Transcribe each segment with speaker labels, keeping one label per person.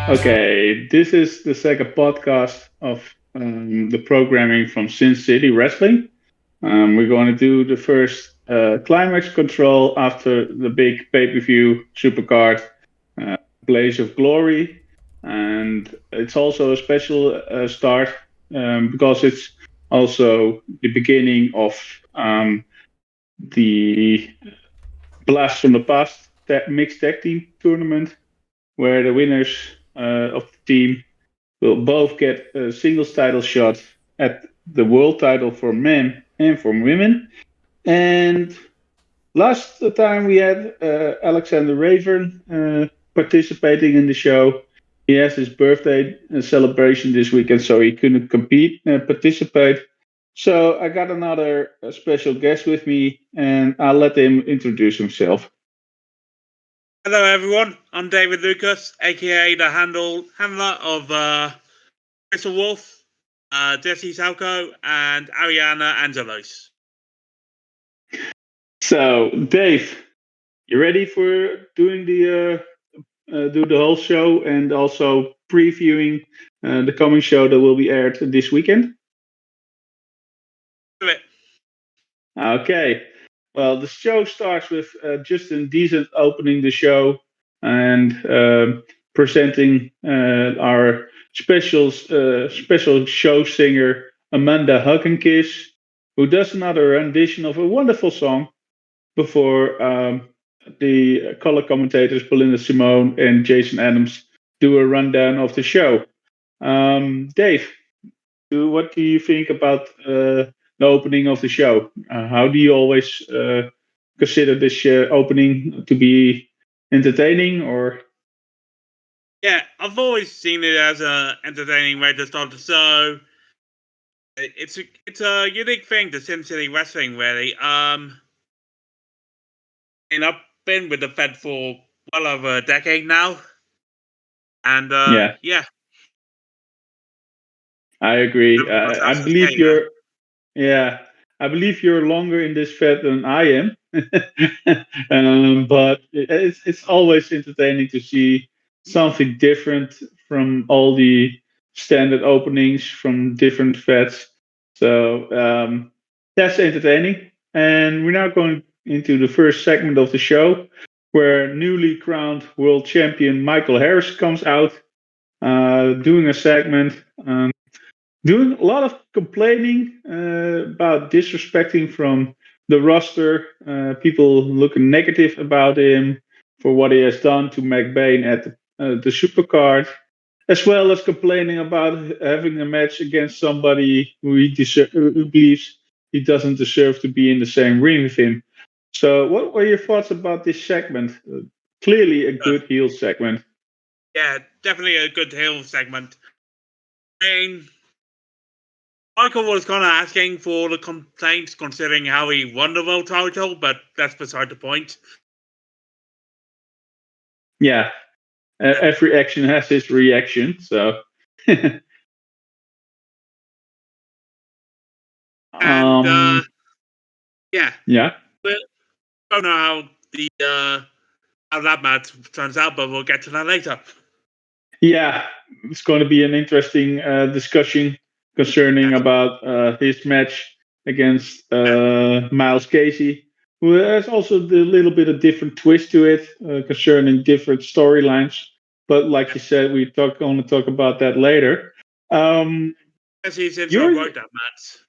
Speaker 1: Okay, this is the second podcast of the programming from Sin City Wrestling. We're going to do the first Climax control after the big pay-per-view supercard, uh, Blaze of Glory. And it's also a special start because it's also the beginning of the Blast from the Past mixed tag team tournament, where the winners of the team will both get a singles title shot at the world title for men and for women. And last time we had Alexander Raven participating in the show. He has his birthday celebration this weekend, so he couldn't participate. So I got another special guest with me, and I'll let him introduce himself.
Speaker 2: Hello everyone, I'm David Lucas, aka the handler of Krystal Wolfe, Jesse Salco, and Ariana Angelos.
Speaker 1: So, Dave, you ready for doing do the whole show and also previewing the coming show that will be aired this weekend?
Speaker 2: Do it.
Speaker 1: Okay. Well, the show starts with Justin Decent opening the show and presenting our special show singer Amanda Hugginkiss, who does another rendition of a wonderful song before the color commentators Belinda Simone and Jason Adams do a rundown of the show. Dave, what do you think about the opening of the show? How do you always consider this opening to be entertaining or?
Speaker 2: Yeah, I've always seen it as an entertaining way to start the show. It's a unique thing to Sin City Wrestling, really. And I've been with the Fed for well over a decade now, and
Speaker 1: Yeah,
Speaker 2: yeah,
Speaker 1: I agree.
Speaker 2: what
Speaker 1: I
Speaker 2: else to
Speaker 1: believe
Speaker 2: say, man?
Speaker 1: yeah, I believe you're longer in this fed than I am. But it's always entertaining to see something different from all the standard openings from different feds. So that's entertaining. And we're now going into the first segment of the show, where newly crowned world champion Michael Harris comes out, doing a segment. Doing a lot of complaining about disrespecting from the roster, people looking negative about him for what he has done to McBain at the Supercard, as well as complaining about having a match against somebody who believes he doesn't deserve to be in the same ring with him. So, what were your thoughts about this segment? Clearly, a
Speaker 2: Good.
Speaker 1: good heel segment.
Speaker 2: Yeah, definitely a good heel segment. I mean, Michael was kind of asking for the complaints considering how he won the world title, but that's beside the point.
Speaker 1: Yeah, every action has its reaction. So.
Speaker 2: And
Speaker 1: um,
Speaker 2: yeah,
Speaker 1: yeah.
Speaker 2: we don't know how that match turns out, but we'll get to that later.
Speaker 1: Yeah, it's going to be an interesting discussion concerning
Speaker 2: Yes.
Speaker 1: about his match against
Speaker 2: Yeah.
Speaker 1: Miles Casey, who has also a little bit of different twist to it concerning different storylines. But like you said, we only talk about that later.
Speaker 2: Especially since I
Speaker 1: You're
Speaker 2: wrote that match.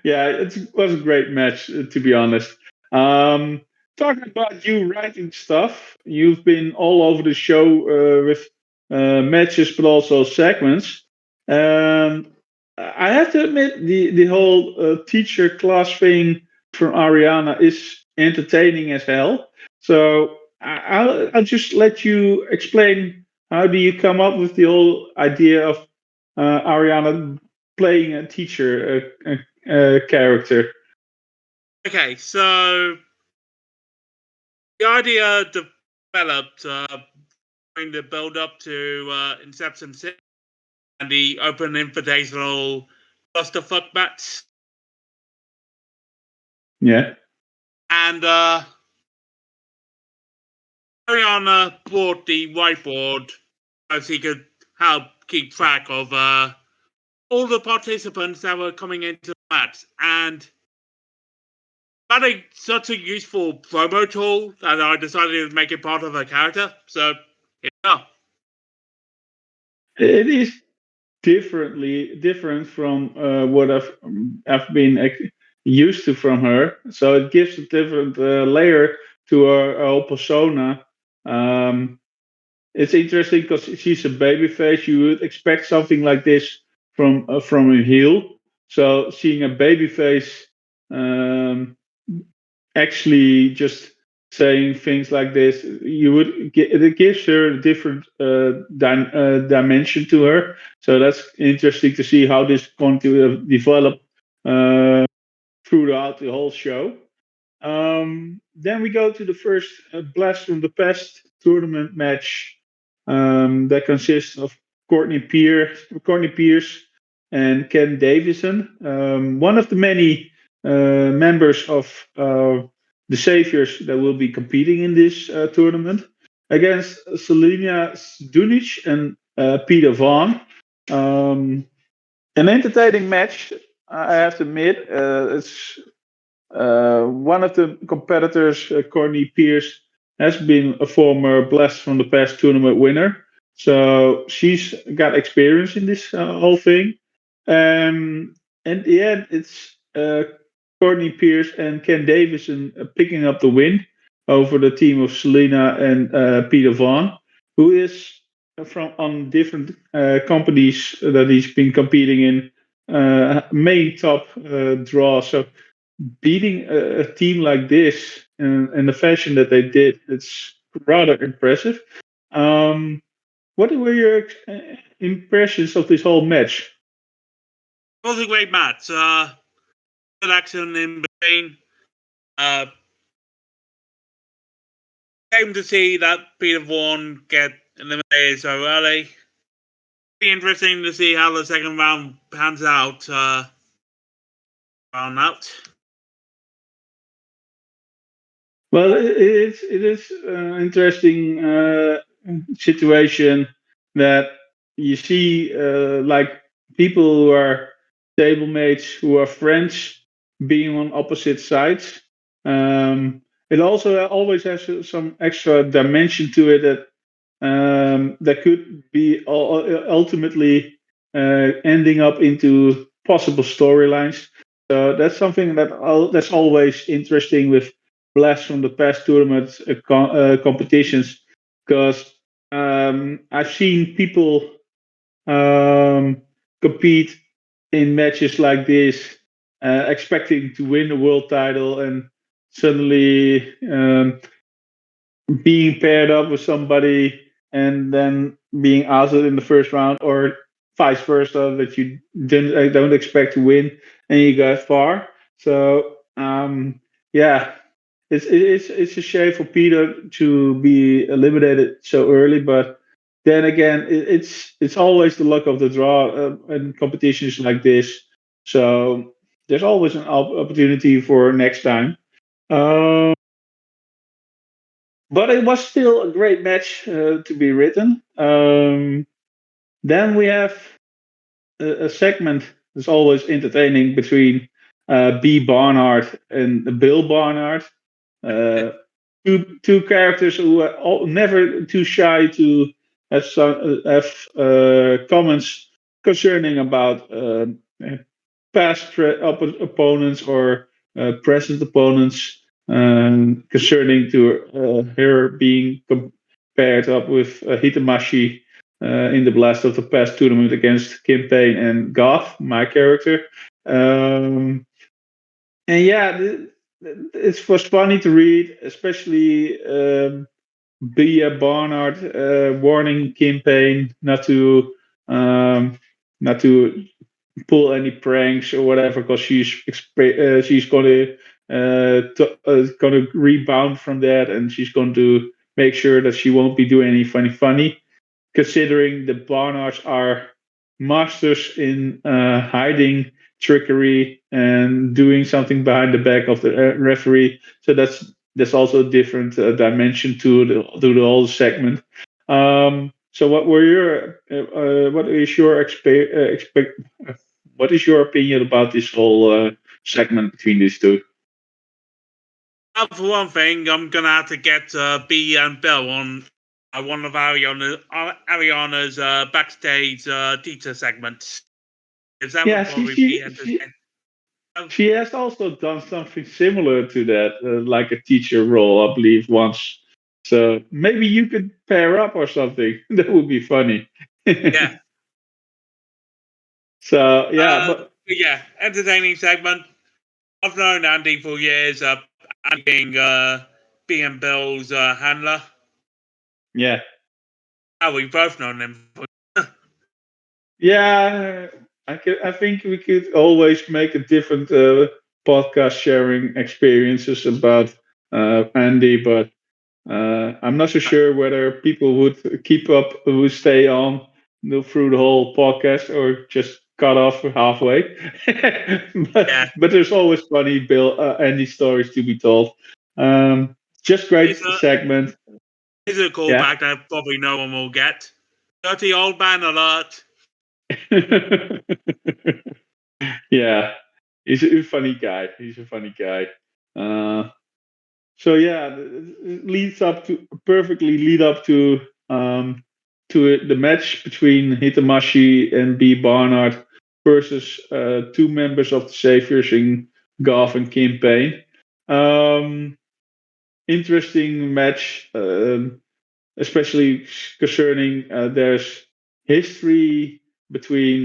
Speaker 1: yeah, it was a great match to be honest. Um, Talking about you writing stuff, you've been all over the show with matches, but also segments. Um, I have to admit, the whole teacher class thing from Ariana is entertaining as hell. So I'll just let you explain how do you come up with the whole idea of Ariana playing a teacher character.
Speaker 2: Okay, so the idea developed during the build up to Inception 6 and the Open Invitational Clusterfuck match.
Speaker 1: Yeah.
Speaker 2: And Ariana bought the whiteboard so he could help keep track of all the participants that were coming into the match. And that is such a useful promo tool that I decided to make it part of a character. So, yeah.
Speaker 1: It is different from what I've been used to from her. So it gives a different layer to her whole persona. Um, it's interesting because she's a babyface. You would expect something like this from a heel. So seeing a babyface um, actually just saying things like this, it gives her a different dimension to her. So that's interesting to see how this is going to develop uh, throughout the whole show. Then we go to the first Blast from the Past tournament match that consists of Courtney Pierce, and Ken Davison, one of the many members of the Saviors that will be competing in this tournament against Selena Dunic and Peter Vaughn. Um, an entertaining match, I have to admit. It's one of the competitors, Courtney Pierce, has been a former Blast from the Past tournament winner. So she's got experience in this whole thing. And in the end, it's Courtney Pierce and Ken Davison picking up the win over the team of Selena and Peter Vaughn, who is from on different companies that he's been competing in main top draw. So beating a team like this in the fashion that they did, it's rather impressive. Um, what were your impressions of this whole match?
Speaker 2: It was a great match. Good action in between. Uh, Came to see that Peter Vaughan get eliminated so early. Be interesting to see how the second round pans out. Round out.
Speaker 1: Well, it is interesting situation that you see like people who are stablemates, who are friends, being on opposite sides. It also always has some extra dimension to it that could be ultimately ending up into possible storylines. So that's something that's always interesting with Blast from the Past tournament competitions, because I've seen people um, compete in matches like this, expecting to win the world title, and suddenly being paired up with somebody and then being ousted in the first round, or vice versa, that you don't expect to win and you go far. So yeah, it's a shame for Peter to be eliminated so early, but then again, it's always the luck of the draw in competitions like this. So there's always an opportunity for next time. Um, but it was still a great match to be written. Then we have a segment that's always entertaining between B. Barnard and Bill Barnard. Uh, two characters who are never too shy to have comments concerning about past opponents or present opponents, concerning to her being paired up with Hitamashi in the Blast of the Past tournament against Kim Payne and Goth, my character. Um, and yeah, it was funny to read, especially Bia Barnard warning Kim Payne um, not to pull any pranks or whatever, because she's going to rebound from that, and she's going to make sure that she won't be doing any funny. Considering the Barnards are masters in hiding trickery and doing something behind the back of the referee, so there's also a different dimension to the whole segment. So what is your what is your opinion about this whole segment between these two?
Speaker 2: For one thing, I'm gonna have to get B and Bill on one of Ariana's backstage teacher segments. Because that
Speaker 1: Yeah,
Speaker 2: would probably be entertaining.
Speaker 1: she has also done something similar to that, like a teacher role, I believe, once. So maybe you could pair up or something. That would be funny.
Speaker 2: Yeah.
Speaker 1: So yeah, but
Speaker 2: Yeah, entertaining segment. I've known Andy for years. Andy being Bill's handler.
Speaker 1: yeah,
Speaker 2: We've both known him.
Speaker 1: yeah. I think we could always make a different podcast sharing experiences about Andy, but I'm not so sure whether people would would stay on through the whole podcast or just cut off halfway.
Speaker 2: Yeah,
Speaker 1: but there's always funny Andy stories to be told. Just great
Speaker 2: he's a
Speaker 1: segment.
Speaker 2: he's a
Speaker 1: Yeah.
Speaker 2: callback that probably no one will get. Dirty old man alert.
Speaker 1: Yeah, he's a funny guy. He's a funny guy. Uh, so yeah, it leads up to perfectly lead up um, to the match between Hitamashi and B Barnard versus two members of the Saviors in Goth and Kim Payne. Um, Interesting match. Especially concerning there's history between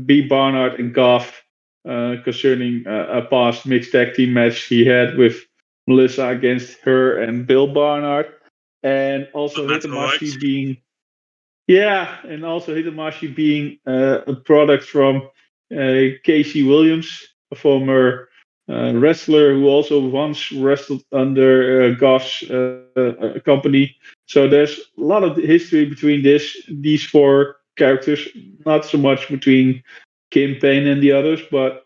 Speaker 1: B. Barnard and Goff concerning a past mixed tag team match he had with Melissa against her and Bill Barnard, and also
Speaker 2: That's correct.
Speaker 1: Hitamashi being a product from Casey Williams, a former wrestler who also once wrestled under Goff's company. So there's a lot of history between these four characters. Not so much between Kim Payne and the others, but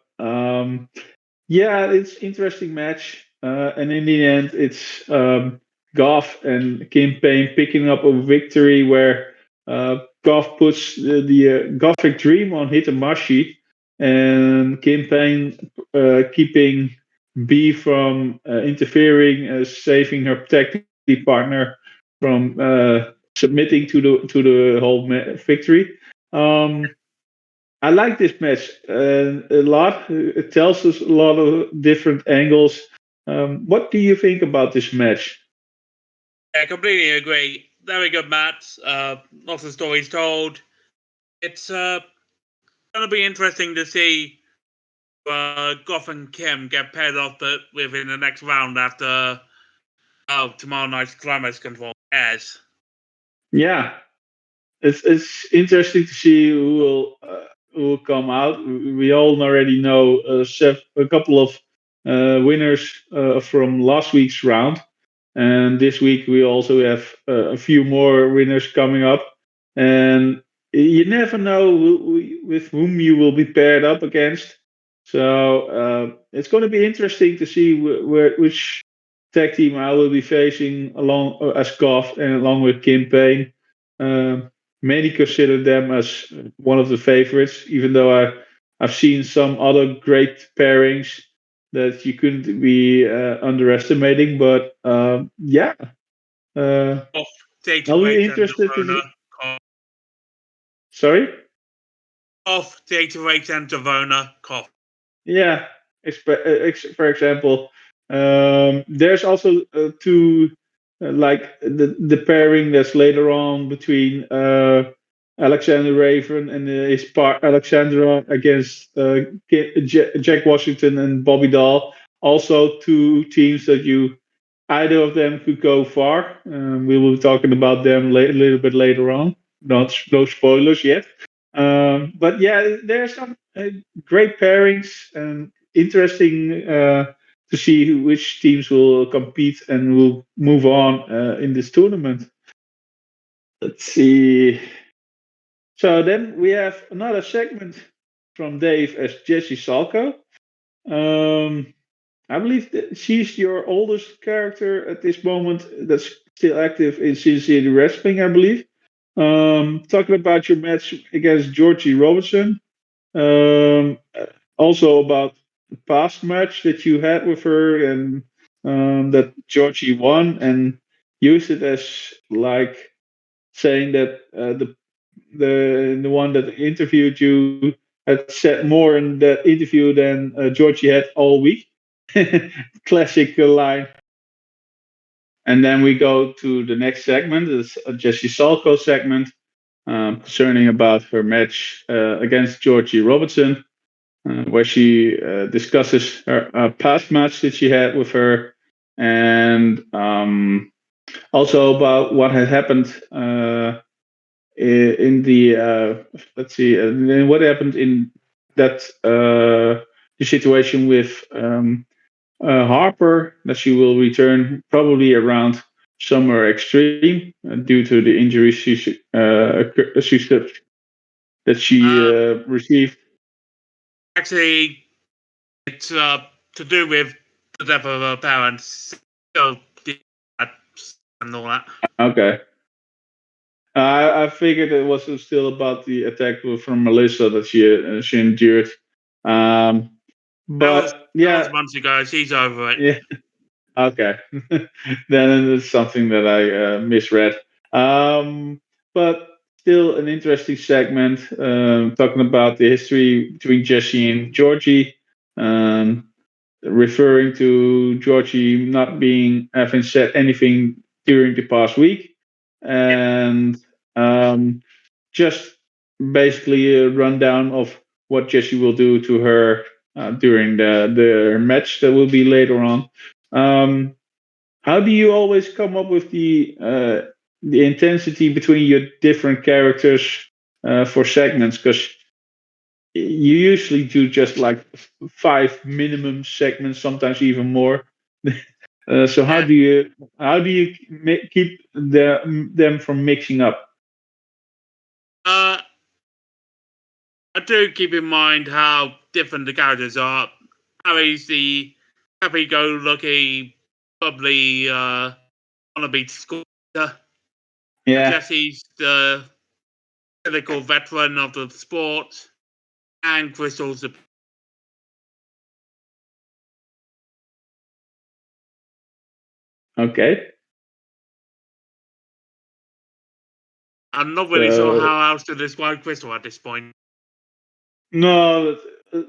Speaker 1: yeah, it's interesting match. And in the end, it's Goff and Kim Payne picking up a victory where Goff puts the Gothic Dream on Hitamashi, and Kim Payne keeping B from interfering, saving her tag team partner from submitting to the whole victory. Um, I like this match a lot. It tells us a lot of different angles. What do you think about this match?
Speaker 2: I completely agree. Very good match. Lots of stories told. It's gonna be interesting to see Goff and Kim get paired off within the next round after tomorrow night's Climax control airs.
Speaker 1: Yeah, it's interesting to see who will come out. We all already know a couple of winners from last week's round, and this week we also have a few more winners coming up. And you never know with whom you will be paired up against. So it's going to be interesting to see which tag team I will be facing along as Goth and along with Kim Payne. Many consider them as one of the favorites, even though I've seen some other great pairings that you couldn't be underestimating. But yeah,
Speaker 2: Off Data
Speaker 1: I'll be
Speaker 2: Race and
Speaker 1: interested to
Speaker 2: Devona.
Speaker 1: see. Sorry.
Speaker 2: Off Data Race and Devona. Cough.
Speaker 1: Yeah, for example, there's also two like the pairing that's later on between Alexander Raven and his part Alexandra against Jack Washington and Bobby Dahl. Also, two teams that either of them could go far. We will be talking about them a little bit later on. Not no spoilers yet. But yeah, there's some great pairings and interesting to see which teams will compete and will move on in this tournament. Let's see. So then we have another segment from Dave as Jesse Salko. Um, I believe that she's your oldest character at this moment that's still active in Cincinnati Wrestling, I believe. Talking about your match against Georgie Robertson. Um, Also about the past match that you had with her, and that Georgie won and used it as like saying that the one that interviewed you had said more in that interview than Georgie had all week. Classic line. And then we go to the next segment, it's a Jesse Salko segment, concerning about her match against Georgie Robertson, where she discusses her past match that she had with her, and also about what had happened in the let's see, what happened in that the situation with Harper, that she will return probably around summer extreme due to the injuries that she received.
Speaker 2: Actually, it's to do with the death of her parents. So, and all that.
Speaker 1: Okay. I figured it was still about the attack from Melissa that she endured. Um,
Speaker 2: That was
Speaker 1: yeah,
Speaker 2: months ago. She's over it.
Speaker 1: yeah, okay. Then it's something that I misread. But still an interesting segment, talking about the history between Jesse and Georgie, um, referring to Georgie not being having said anything during the past week,
Speaker 2: Yep.
Speaker 1: and just basically a rundown of what Jesse will do to her during the match that will be later on. Um, how do you always come up with the intensity between your different characters for segments? Because you usually do just like 5 minimum segments, sometimes even more. So how do you keep them from mixing up?
Speaker 2: Uh, I do keep in mind how different the characters are. Harry's the happy-go-lucky, bubbly, wannabe school teacher, and
Speaker 1: Yeah.
Speaker 2: Jesse's the cynical veteran of the sport, and Krystal's the.
Speaker 1: Okay.
Speaker 2: I'm not really sure
Speaker 1: So
Speaker 2: how else to describe Krystal at this point.
Speaker 1: no, uh,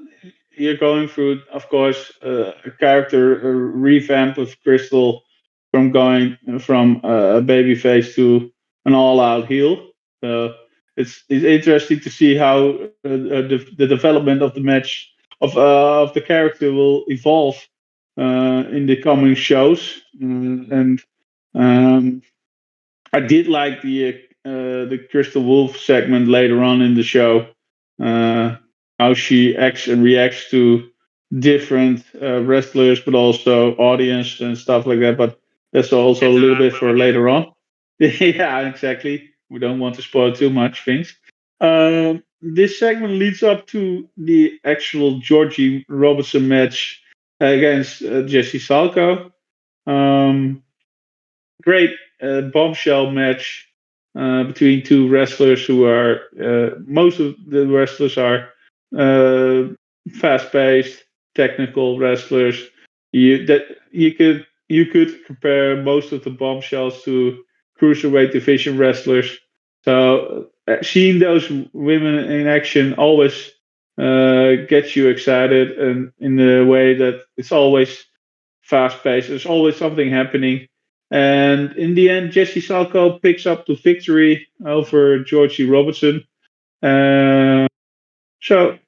Speaker 1: you're going through, of course, a character revamp of Crystal from going from a baby face to an all-out heel. So it's interesting to see how the development of the match of the character will evolve in the coming shows. And um, I did like the Krystal Wolfe segment later on in the show, uh, how she acts and reacts to different wrestlers, but also audience and stuff like that. But that's also
Speaker 2: Get
Speaker 1: a
Speaker 2: to
Speaker 1: little
Speaker 2: that
Speaker 1: bit
Speaker 2: when we
Speaker 1: for
Speaker 2: get
Speaker 1: later
Speaker 2: there.
Speaker 1: on. Yeah, exactly. We don't want to spoil too much things. This segment leads up to the actual Georgie Robertson match against Jesse Salko. Um, Great bombshell match between two wrestlers who are most of the wrestlers are uh, fast-paced, technical wrestlers. You could compare most of the bombshells to cruiserweight division wrestlers. So seeing those women in action always gets you excited, and in a way that it's always fast-paced. There's always something happening. And in the end, Jesse Salko picks up the victory over Georgie Robertson. Uh, so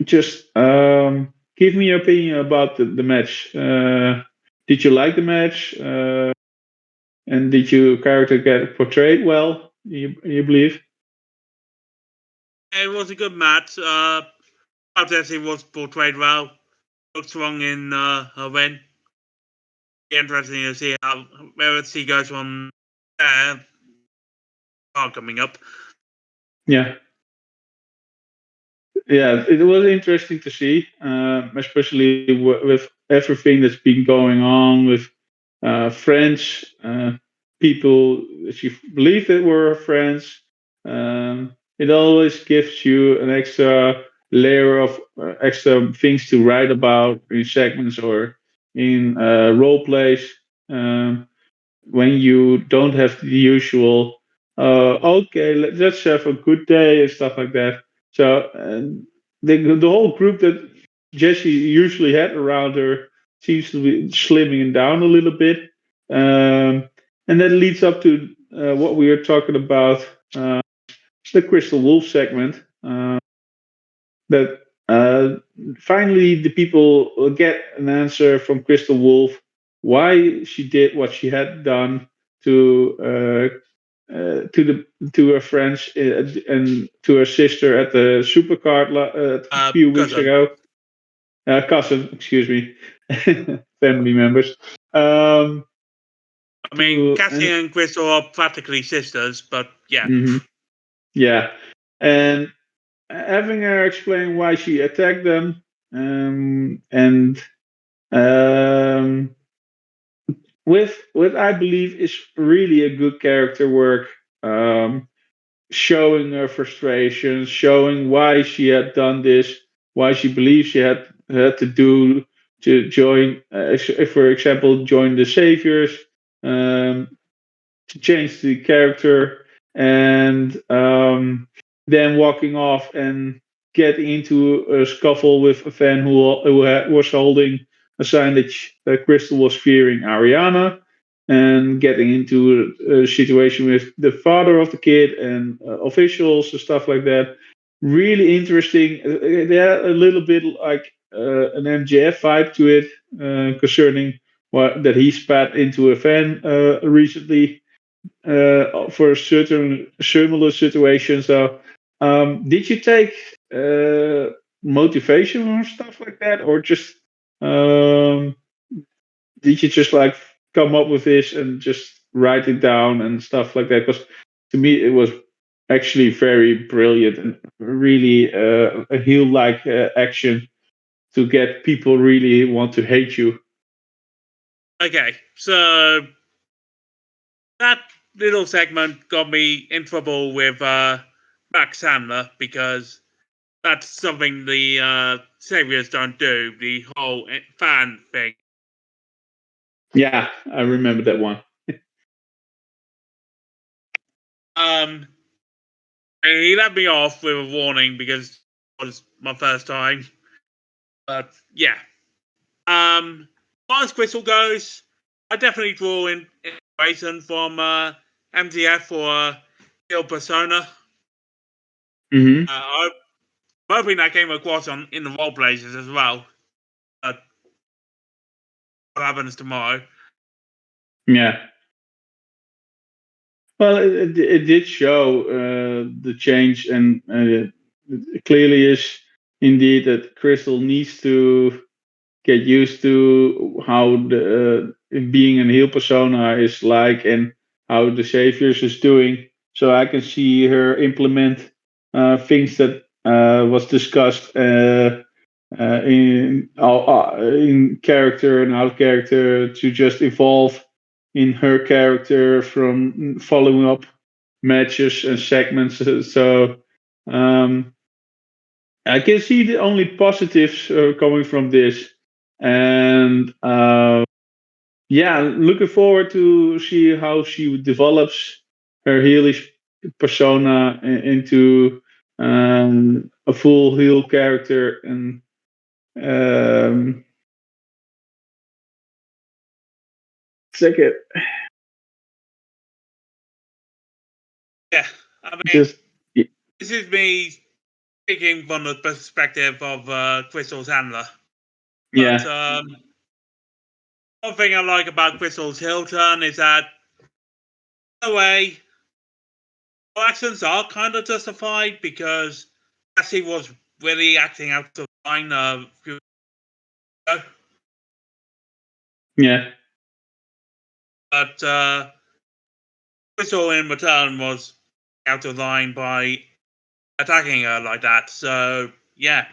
Speaker 1: just give me your opinion about the match. Did you like the match? And did your character get portrayed well? You believe?
Speaker 2: It was a good match. Jessie was portrayed well. Looked strong in her win. Interesting to see how where she goes from there. Coming up.
Speaker 1: Yeah. yeah, it was interesting to see, especially with everything that's been going on with friends, people that you believe that were friends. It always gives you an extra layer of extra things to write about in segments or in role plays. Um, when you don't have the usual, okay, let's have a good day and stuff like that. So the whole group that Jessie usually had around her seems to be slimming down a little bit, and that leads up to what we are talking about, the Krystal Wolfe segment. That finally the people get an answer from Krystal Wolfe why she did what she had done to to her friends and to her sister at the supercard a few weeks
Speaker 2: Cousin.
Speaker 1: ago. Cousin, excuse me, family members.
Speaker 2: I mean,
Speaker 1: To
Speaker 2: Cassie
Speaker 1: and
Speaker 2: and Krystal are practically sisters, but yeah.
Speaker 1: mhm, yeah, and having her explain why she attacked them, and um, with I believe is really a good character work. Showing her frustrations, showing why she had done this, why she believes she had to do to join, for example, join the Saviors, um, to change the character, and then walking off and get into a scuffle with a fan who was holding a sign that Crystal was fearing Ariana, and getting into a situation with the father of the kid and officials and stuff like that. Really interesting. They had a little bit like an MJF vibe to it, concerning what that he spat into a fan recently, for a certain similar situation. So, did you take motivation or stuff like that, or just um, did you just like come up with this and just write it down and stuff like that? Because to me, it was actually very brilliant and really a heel-like action to get people really want to hate you.
Speaker 2: Okay, so that little segment got me in trouble with Max Sandler because that's something the Saviors don't do, the whole fan thing.
Speaker 1: Yeah, I remember that one.
Speaker 2: Um, and he let me off with a warning because it was my first time. But yeah. As far as Crystal goes, I definitely draw inspiration from MTF for Kill Persona.
Speaker 1: Hmm.
Speaker 2: I'm hoping that came across in the role places as well. But what happens tomorrow?
Speaker 1: Yeah. Well, it did show the change, and it clearly is indeed that Crystal needs to get used to how being an heel persona is like, and how the Saviors is doing. So I can see her implement things that was discussed in character and out of character, to just evolve in her character from following up matches and segments. So um, I can see the only positives coming from this, and yeah, looking forward to see how she develops her heelish persona into a full heel character. And um, second,
Speaker 2: Yeah, I mean,
Speaker 1: just
Speaker 2: this is me speaking from the perspective of Crystal's handler. But
Speaker 1: yeah,
Speaker 2: one thing I like about Crystal's heel turn is that, in a way, her actions are kind of justified because Cassie was really acting out of line a few years ago.
Speaker 1: yeah,
Speaker 2: But Crystal in return was out of line by attacking her like that. So Yeah.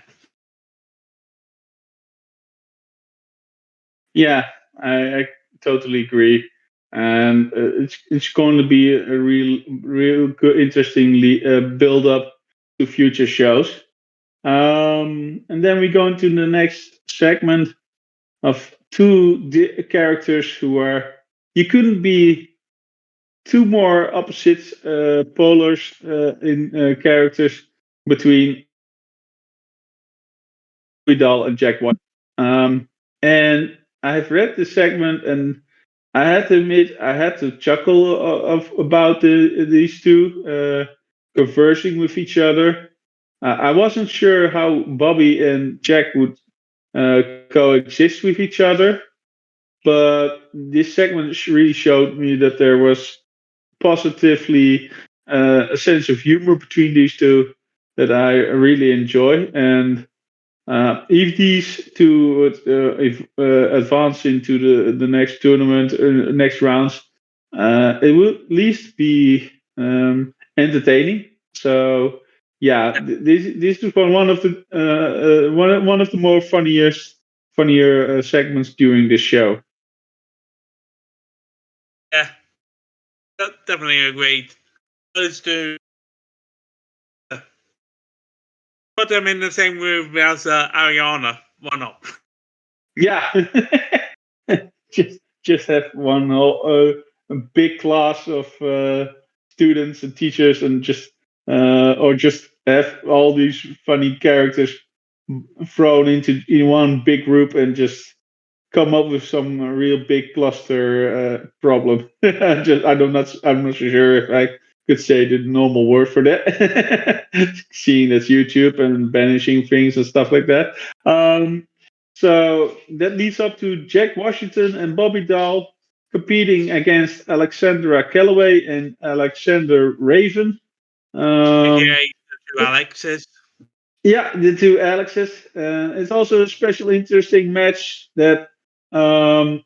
Speaker 1: Yeah, I totally agree, and it's going to be a real good, interestingly build up to future shows. And then we go into the next segment of two characters who are you couldn't be two more opposite polars in characters between Vidal and Jack White. And I've read the segment, and I had to admit I had to chuckle about these two conversing with each other. I wasn't sure how Bobby and Jack would coexist with each other, but this segment really showed me that there was positively a sense of humor between these two that I really enjoy. And if these two would advance into the next tournament, next rounds, it will at least be entertaining. So yeah, this is one of the one of the more funnier segments during this show.
Speaker 2: Yeah. Definitely agreed. Let's do put them in the same room as Ariana. Why not?
Speaker 1: Yeah, just have one whole a big class of students and teachers, and just or just have all these funny characters thrown into in one big group and just come up with some real big cluster problem. I'm not so sure if I could say the normal word for that. Seeing that's YouTube and banishing things and stuff like that. So that leads up to Jack Washington and Bobby Dahl competing against Alexandra Calloway and Alexander Raven.
Speaker 2: AKA
Speaker 1: Um,
Speaker 2: the two Alexes.
Speaker 1: yeah, the two Alexes. It's also a special, interesting match that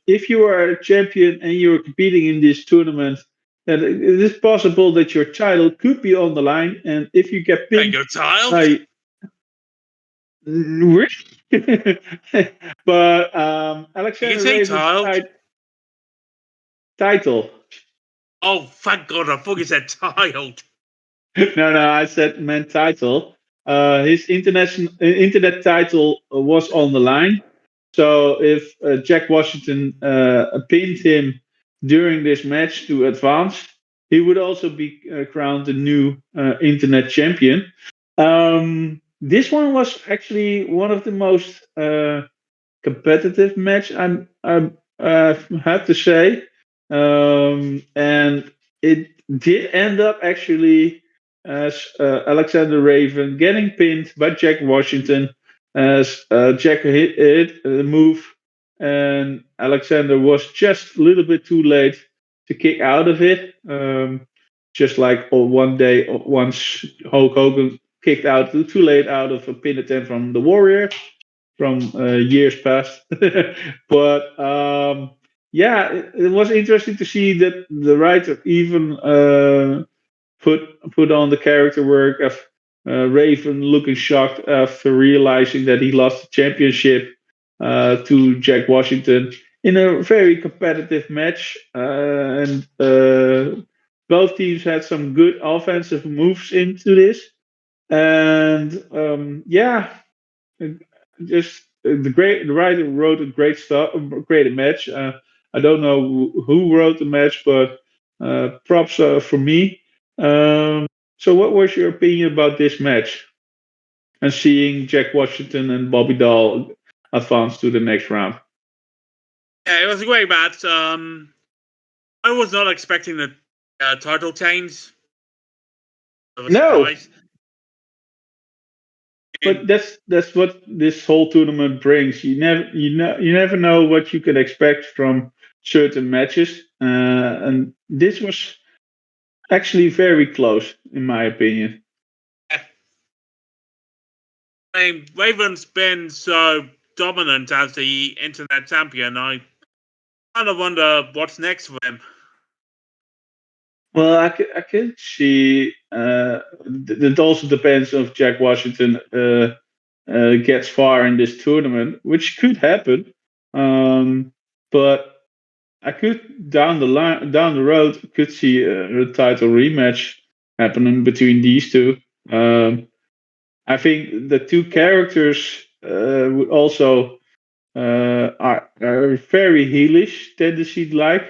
Speaker 1: if you are a champion and you're competing in this tournament, that it is possible that your title could be on the line. And if you get
Speaker 2: Like
Speaker 1: pinned
Speaker 2: your child?
Speaker 1: by but
Speaker 2: You can
Speaker 1: Alexander
Speaker 2: say
Speaker 1: Raven's
Speaker 2: child.
Speaker 1: title.
Speaker 2: Oh, thank God, I thought you said child.
Speaker 1: No, I said meant title. His internet title was on the line. So if Jack Washington pinned him during this match to advance, he would also be crowned the new internet champion. This one was actually one of the most competitive match I have to say, and it did end up actually as Alexander Raven getting pinned by Jack Washington as Jack hit the move, and Alexander was just a little bit too late to kick out of it. Just like one day, once Hulk Hogan kicked out too late out of a pin attempt from the Warrior from years past. But yeah, it was interesting to see that the writer even put on the character work of Raven looking shocked after realizing that he lost the championship to Jack Washington in a very competitive match, and both teams had some good offensive moves into this, and yeah, just the writer wrote a great match. I don't know who wrote the match, but props for me. So, what was your opinion about this match and seeing Jack Washington and Bobby Dahl advance to the next round?
Speaker 2: Yeah, it was a great match. I was not expecting the title change. It was a
Speaker 1: No,
Speaker 2: surprise.
Speaker 1: but
Speaker 2: And
Speaker 1: that's what this whole tournament brings. You never know what you can expect from certain matches, and this was actually very close, in my opinion.
Speaker 2: Raven's been so dominant as the internet champion. I kind of wonder what's next for him.
Speaker 1: Well, I can see. It also depends on Jack Washington gets far in this tournament, which could happen. But I could down the road could see a title rematch happening between these two. I think the two characters would also are very heelish tendency like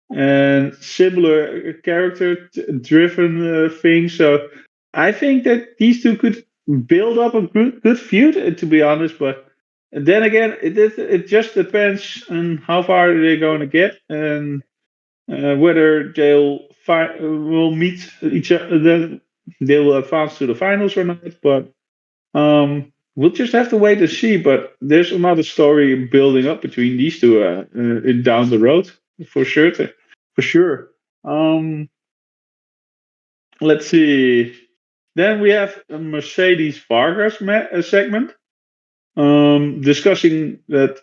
Speaker 1: and similar character driven things. So I think that these two could build up a good feud, to be honest. But then again, it just depends on how far they're going to get and whether will meet each other. Then they will advance to the finals or not. But we'll just have to wait and see. But there's another story building up between these two down the road for sure. For sure. Let's see. Then we have a Mercedes Vargas segment discussing that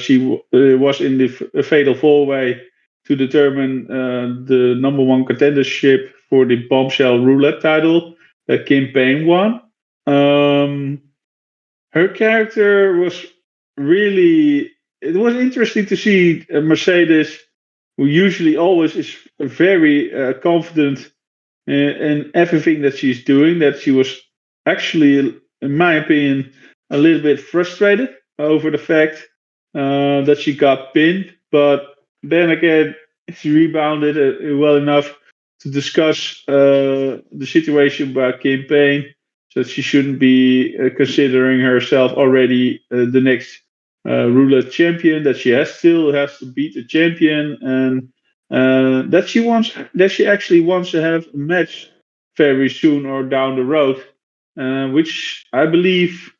Speaker 1: she was in the fatal four-way to determine the number one contendership for the bombshell roulette title that Kim Payne won. Her character was really. It was interesting to see Mercedes, who usually always is very confident in everything that she's doing, that she was actually, in my opinion, a little bit frustrated over the fact that she got pinned. But then again, she rebounded well enough to discuss the situation about Kim Payne, so she shouldn't be considering herself already the next roulette champion. That still has to beat the champion, and that she actually wants to have a match very soon or down the road, which I believe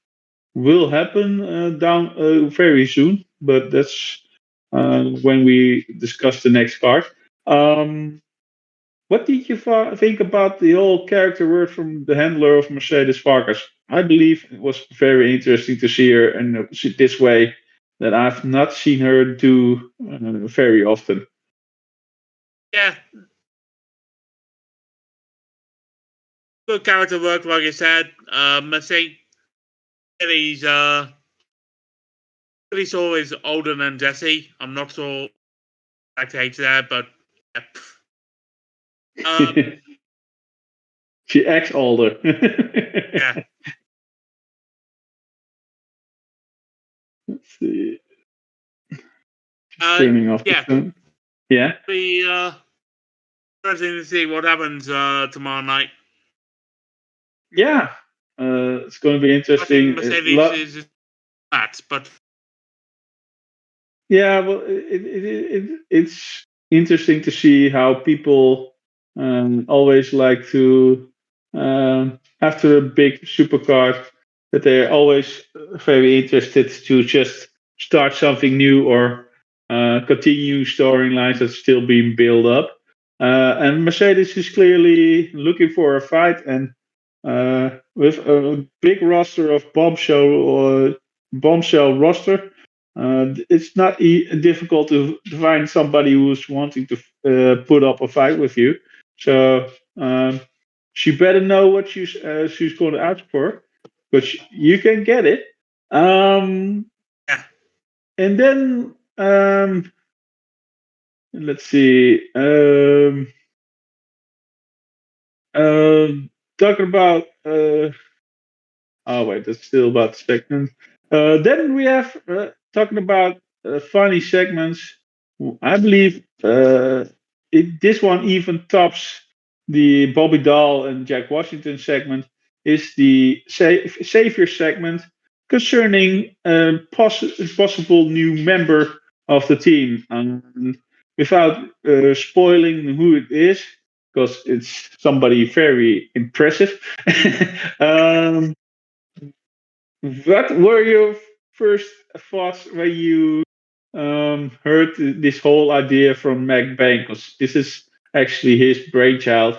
Speaker 1: will happen down very soon. But that's when we discuss the next card. What did you think about the whole character work from the handler of Mercedes Vargas? I believe it was very interesting to see her in this way that I've not seen her do very often.
Speaker 2: Yeah. Good character work, like I said. Mercedes he's always older than Jesse. I'm not sure I take that, but
Speaker 1: she acts older.
Speaker 2: Yeah.
Speaker 1: Let's see. Turning off the phone. Yeah.
Speaker 2: Be interesting to see what happens tomorrow night.
Speaker 1: Yeah. It's going to be interesting.
Speaker 2: Mercedes is that, but
Speaker 1: yeah, well, it's interesting to see how people always like to, after a big supercar, that they're always very interested to just start something new or continue storylines that's still being built up. And Mercedes is clearly looking for a fight, and with a big roster of bombshell roster. It's not difficult to find somebody who's wanting to put up a fight with you. So she better know what she's going to ask for, but you can get it.
Speaker 2: Yeah.
Speaker 1: And then let's see. Talking about. Oh wait, that's still about the segment. Then we have talking about funny segments. I believe this one even tops the Bobby Dahl and Jack Washington segment. Is the Savior segment concerning a possible new member of the team. Without spoiling who it is, because it's somebody very impressive. What were your first thoughts when you heard this whole idea from Mac Bain? Because this is actually his brainchild,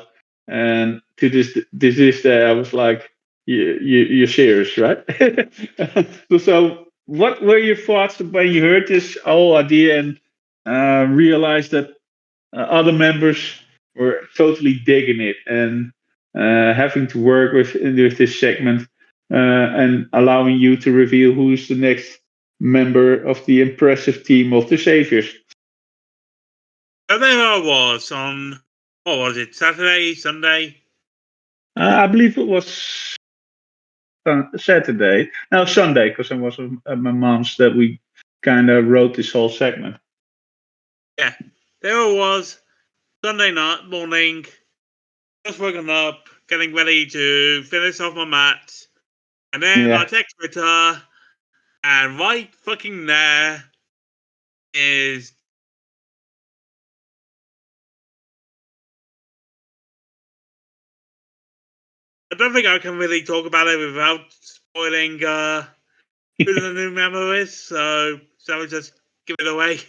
Speaker 1: and to this day, I was like, "You're serious, right?" So, what were your thoughts when you heard this whole idea and realized that other members were totally digging it and having to work with this segment? and allowing you to reveal who's the next member of the impressive team of the Saviors.
Speaker 2: So there I was on, what was it, Saturday, Sunday?
Speaker 1: I believe it was Saturday. No, Sunday, because I was at my mom's that we kind of wrote this whole segment.
Speaker 2: Yeah, there I was, Sunday night morning, just waking up, getting ready to finish off my mats, and then I checked Twitter, and right fucking there is I don't think I can really talk about it without spoiling who the new member is, so shall we just give it away?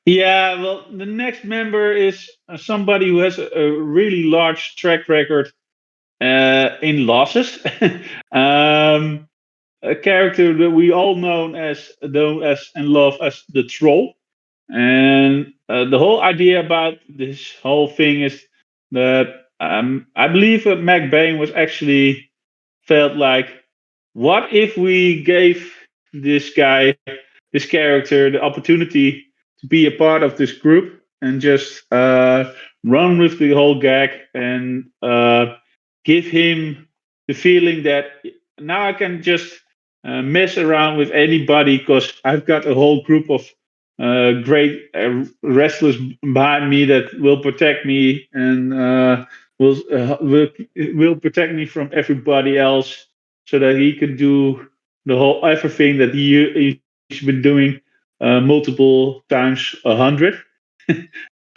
Speaker 1: Yeah, well, the next member is somebody who has a really large track record in losses. A character that we all know as and love as the Troll. And the whole idea about this whole thing is that I believe that Mac Bain was actually felt like, what if we gave this guy, this character, the opportunity to be a part of this group and just run with the whole gag and give him the feeling that now I can just mess around with anybody because I've got a whole group of great wrestlers behind me that will protect me and will protect me from everybody else, so that he can do the whole everything that he's been doing multiple times 100.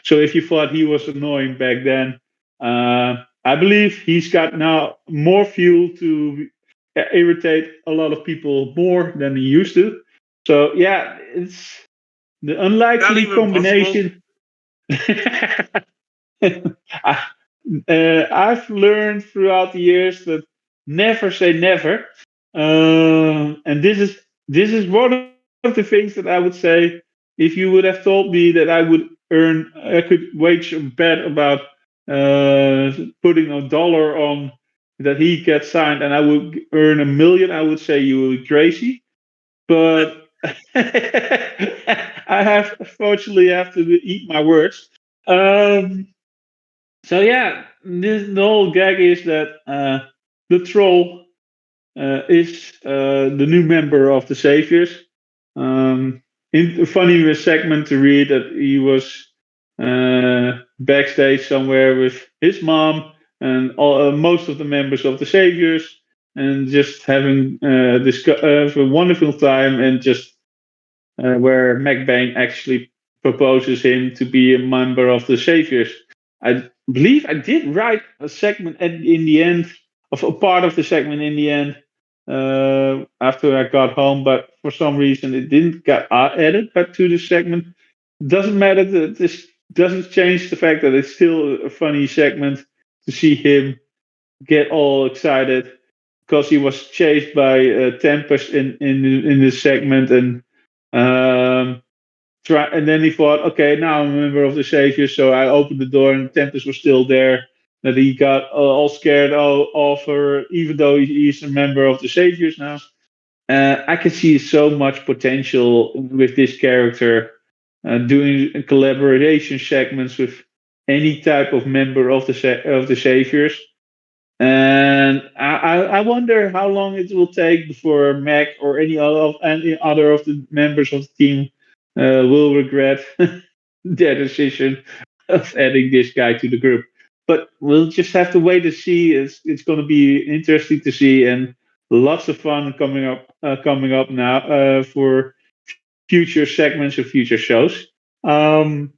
Speaker 1: So if you thought he was annoying back then, I believe he's got now more fuel to irritate a lot of people more than he used to. So yeah, it's the unlikely combination. I, I've learned throughout the years that never say never, and this is one of the things that I would say. If you would have told me that I could wage a bet about putting $1 on that he gets signed and I would earn $1 million, I would say you were crazy. But I fortunately have to eat my words. So yeah, the whole gag is that the Troll is the new member of the Saviors. In a funny segment to read that he was backstage somewhere with his mom and most of the members of the Saviors, and just having a wonderful time, and just where McBain actually proposes him to be a member of the Saviors. I believe I did write a segment in the end, of a part of the segment in the end, after I got home, but for some reason it didn't get added back to the segment. Doesn't matter. This doesn't change the fact that it's still a funny segment to see him get all excited because he was chased by Tempest in this segment, and and then he thought, okay, now I'm a member of the Saviors, so I opened the door and Tempest was still there. That he got all scared off her, even though he's a member of the Saviors now. I can see so much potential with this character, doing collaboration segments with any type of member of the Saviors. And I wonder how long it will take before Mac or any other of the members of the team will regret their decision of adding this guy to the group. But we'll just have to wait to see. It's going to be interesting to see, and lots of fun coming up now for future segments of future shows.
Speaker 2: And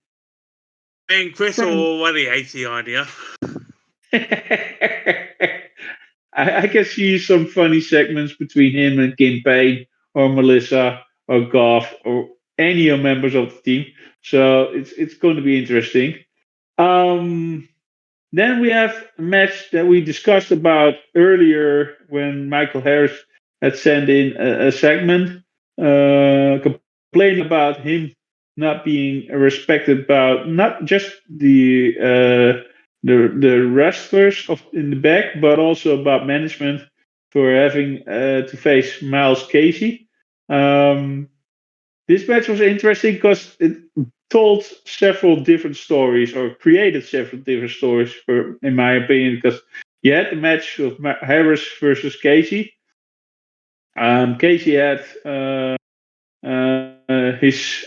Speaker 2: Krystal already hates the idea.
Speaker 1: I can see some funny segments between him and Kim Payne or Melissa or Goth or any of members of the team. So it's going to be interesting. Then we have a match that we discussed about earlier when Michael Harris had sent in a segment complaining about him not being respected about not just the wrestlers in the back, but also about management for having to face Miles Casey. This match was interesting because it told several different stories or created several different stories, in my opinion. Because you had the match of Harris versus Casey. Casey had his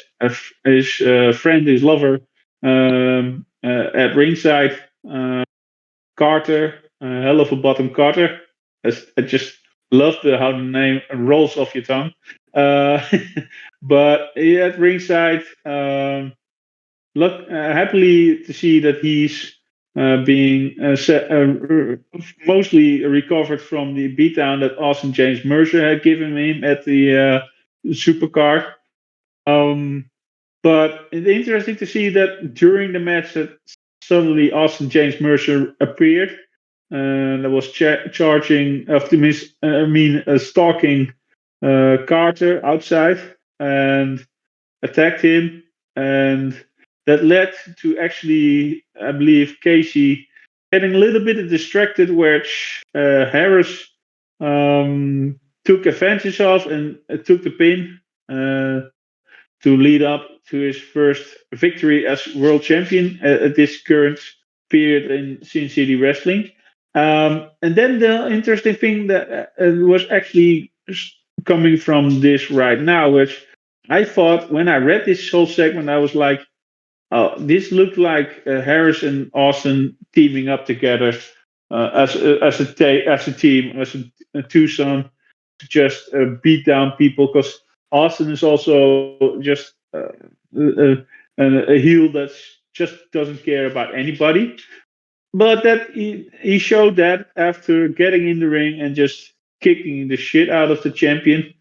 Speaker 1: friend, his lover, at ringside. Carter, hell of a bottom Carter. I just love how the name rolls off your tongue. Uh, but he at ringside. Look, happily to see that he's being mostly recovered from the beatdown that Austin James Mercer had given him at the supercard. Um, but it's interesting to see that during the match that suddenly Austin James Mercer appeared and was charging, stalking Carter outside and attacked him, and that led to actually, I believe, Casey getting a little bit distracted, which Harris took advantage of and took the pin. To lead up to his first victory as world champion at this current period in Sin City Wrestling. And then the interesting thing that was actually coming from this right now, which I thought when I read this whole segment, I was like, oh, this looked like Harris and Austin teaming up together as a team, a twosome, to just beat down people because Austin is also just a heel that just doesn't care about anybody. But that he showed that after getting in the ring and just kicking the shit out of the champion,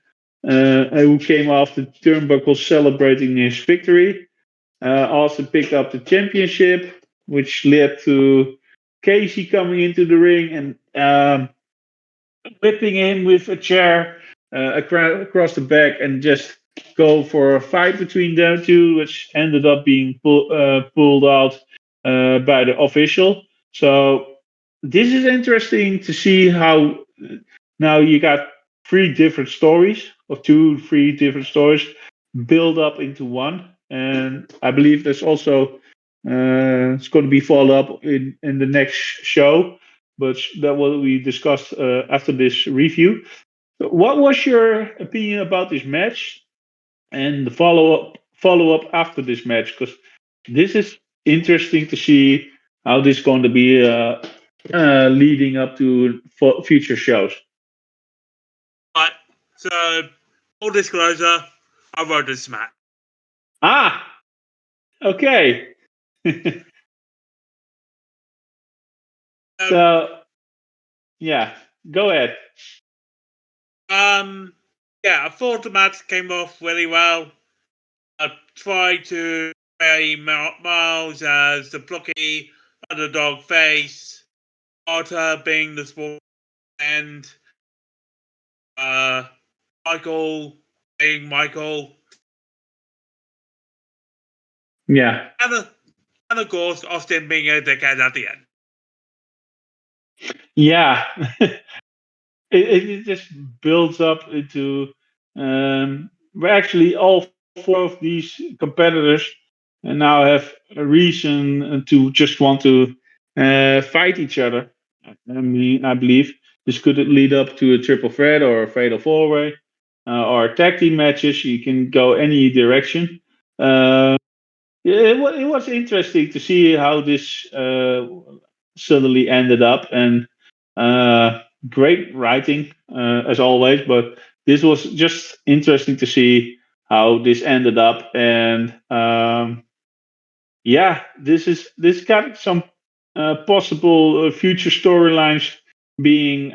Speaker 1: who came off the turnbuckle celebrating his victory. Also picked up the championship, which led to Casey coming into the ring and whipping him with a chair across the back and just go for a fight between them two, which ended up being pulled out by the official. So this is interesting to see how now you got three different stories or three different stories build up into one, and I believe there's also it's going to be follow up in the next show, but that will be discussed after this review. What was your opinion about this match and the follow up after this match? Because this is interesting to see how this is going to be leading up to future shows.
Speaker 2: But so full disclosure, I wrote this match.
Speaker 1: Ah, okay. So yeah, go ahead.
Speaker 2: Yeah, I thought the match came off really well. I tried to play Miles as the plucky underdog face, Arthur being the sport, and Michael being Michael.
Speaker 1: Yeah.
Speaker 2: And of course, Austin being a dickhead at the end.
Speaker 1: Yeah. it just builds up into actually all four of these competitors now have a reason to just want to fight each other. I believe this could lead up to a triple threat or a fatal four way or tag team matches. You can go any direction. It was interesting to see how this suddenly ended up, and great writing as always. But this was just interesting to see how this ended up, and yeah, this got some possible future storylines being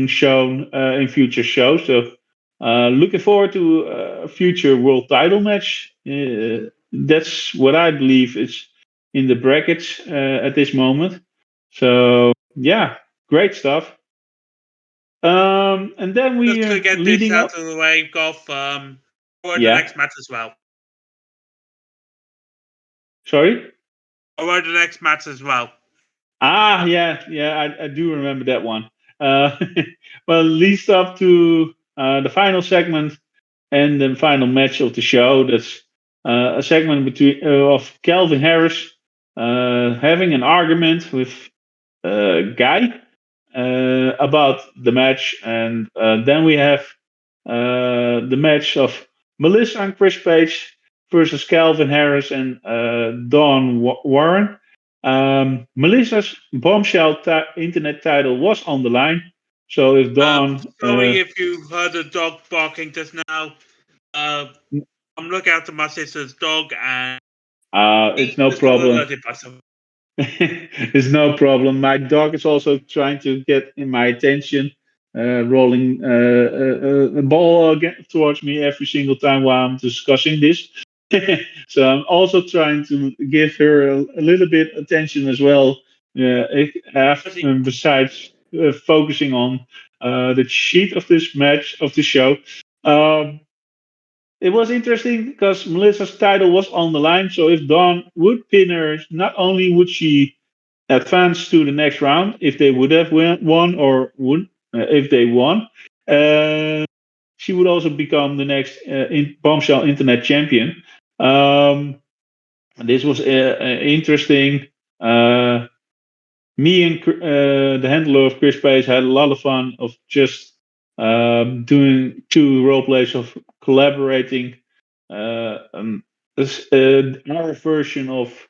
Speaker 1: shown in future shows. So looking forward to a future world title match. That's what I believe is in the brackets at this moment. So yeah, great stuff. And then we
Speaker 2: Just to
Speaker 1: are
Speaker 2: get this
Speaker 1: leading up.
Speaker 2: out of the way, Goth, for the
Speaker 1: Yeah,
Speaker 2: next match as well.
Speaker 1: sorry.
Speaker 2: For the next match as well.
Speaker 1: Ah, yeah, I do remember that one. Uh, well, leads up to the final segment and the final match of the show. That's a segment between of Calvin Harris having an argument with Guy about the match, and then we have the match of Melissa and Chris Page versus Calvin Harris and Dawn Warren. Melissa's bombshell internet title was on the line, so if Dawn,
Speaker 2: Sorry if you heard a dog barking just now. I'm looking after my sister's dog, and
Speaker 1: it's no problem.
Speaker 2: alerted by someone.
Speaker 1: It's no problem. My dog is also trying to get in my attention, rolling a ball towards me every single time while I'm discussing this. So I'm also trying to give her a little bit attention as well. Besides focusing on the sheet of this match of the show. It was interesting because Melissa's title was on the line. So if Dawn would pin her, not only would she advance to the next round if they would have won or would if they won, she would also become the next bombshell internet champion. This was interesting. Me and the handler of Chris Page had a lot of fun of just doing two role plays of collaborating. Our version of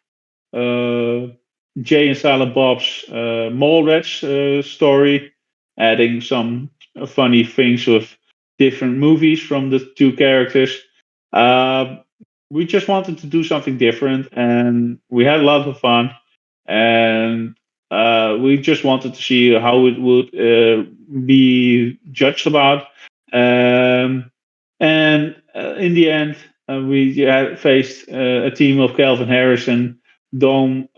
Speaker 1: Jay and Silent Bob's Mallrats story, adding some funny things with different movies from the two characters. We just wanted to do something different, and we had a lot of fun. And we just wanted to see how it would be judged about. And in the end, we faced a team of Calvin Harris and Dawn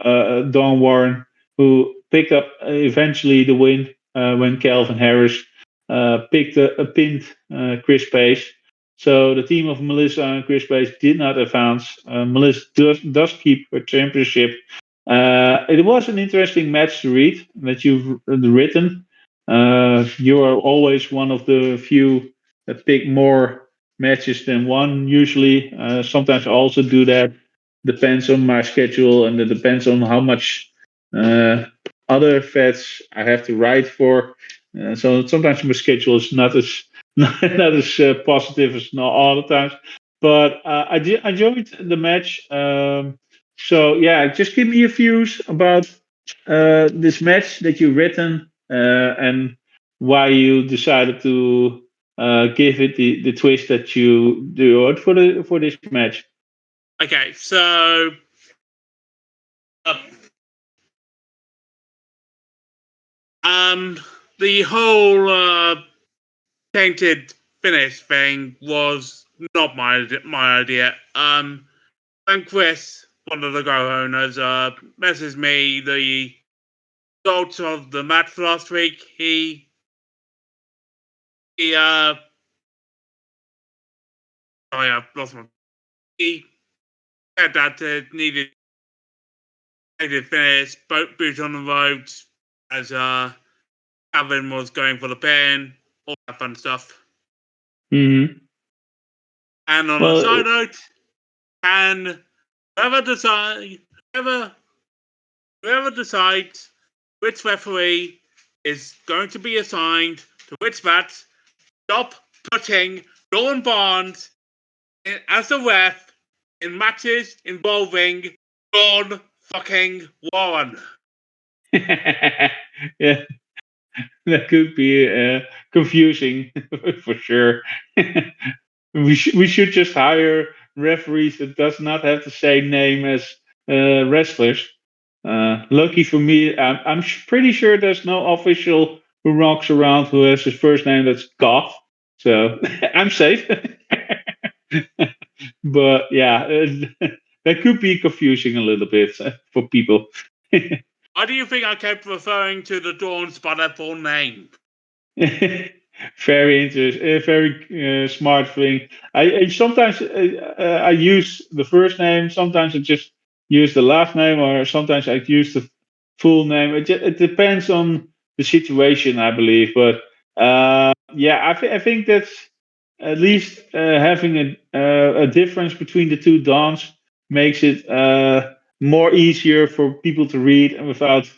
Speaker 1: Warren, who picked up eventually the win when Calvin Harris pinned Chris Page. So the team of Melissa and Chris Page did not advance. Melissa does keep her championship. It was an interesting match to read that you've written. You are always one of the few that pick more matches than one. Usually, sometimes I also do that. Depends on my schedule, and it depends on how much other feds I have to write for. So sometimes my schedule is not as not as positive as not all the times. But I enjoyed the match. So yeah, just give me your views about this match that you've written and why you decided to give it the twist that you do for this match.
Speaker 2: Okay, so the whole tainted finish thing was not my idea. And Chris, one of the co-owners, messaged me the results of the match last week. He sorry, I've lost my. He said that it needed finish, boot on the road, as Calvin was going for the pin, all that fun stuff.
Speaker 1: Mm-hmm.
Speaker 2: And on a side note, can whoever decides which referee is going to be assigned to which match, stop putting Dawn Barnes as the ref in matches involving Dawn fucking Warren.
Speaker 1: Yeah, that could be confusing for sure. We should just hire referees that does not have the same name as wrestlers. Lucky for me, I'm pretty sure there's no official who rocks around who has his first name that's Goth, so I'm safe. But yeah, that could be confusing a little bit for people.
Speaker 2: Why do you think I kept referring to the Dawns by their full name?
Speaker 1: Very interesting, very smart thing. I sometimes I use the first name. Sometimes I just use the last name, or sometimes I use the full name. It depends on the situation, I believe. But yeah, I think that's at least having a difference between the two dawns makes it more easier for people to read and without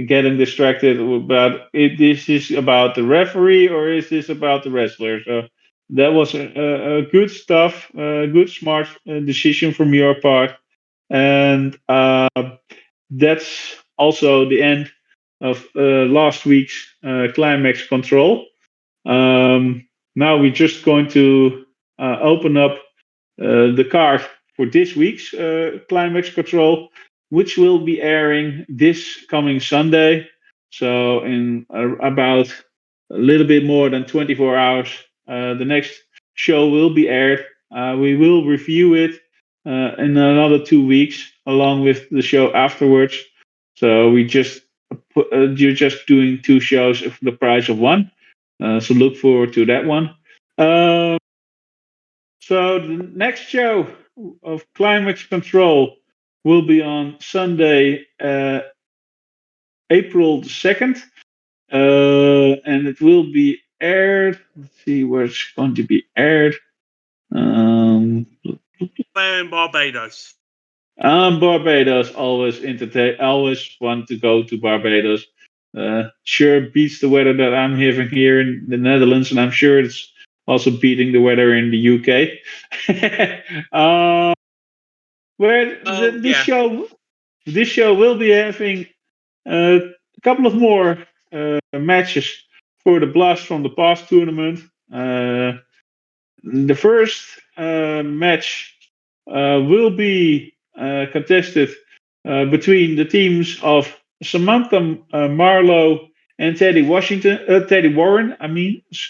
Speaker 1: getting distracted about it. This is about the referee or is this about the wrestler? So that was a good stuff, good smart decision from your part, and that's also the end of last week's Climax Control. Now we're just going to open up the card for this week's Climax Control, which will be airing this coming Sunday. So in about a little bit more than 24 hours, the next show will be aired. We will review it in another 2 weeks, along with the show afterwards. So you're just doing two shows for the price of one. So look forward to that one. Um, so the next show of Climax Control will be on Sunday, April the 2nd. And it will be aired. Let's see where it's going to be aired.
Speaker 2: In Barbados.
Speaker 1: Barbados, always entertain. Always want to go to Barbados. Sure beats the weather that I'm having here in the Netherlands, and I'm sure it's also beating the weather in the UK. Where this show will be having a couple of more matches for the Blast from the Past tournament. The first match will be contested between the teams of Samantha Marlowe and Teddy Warren.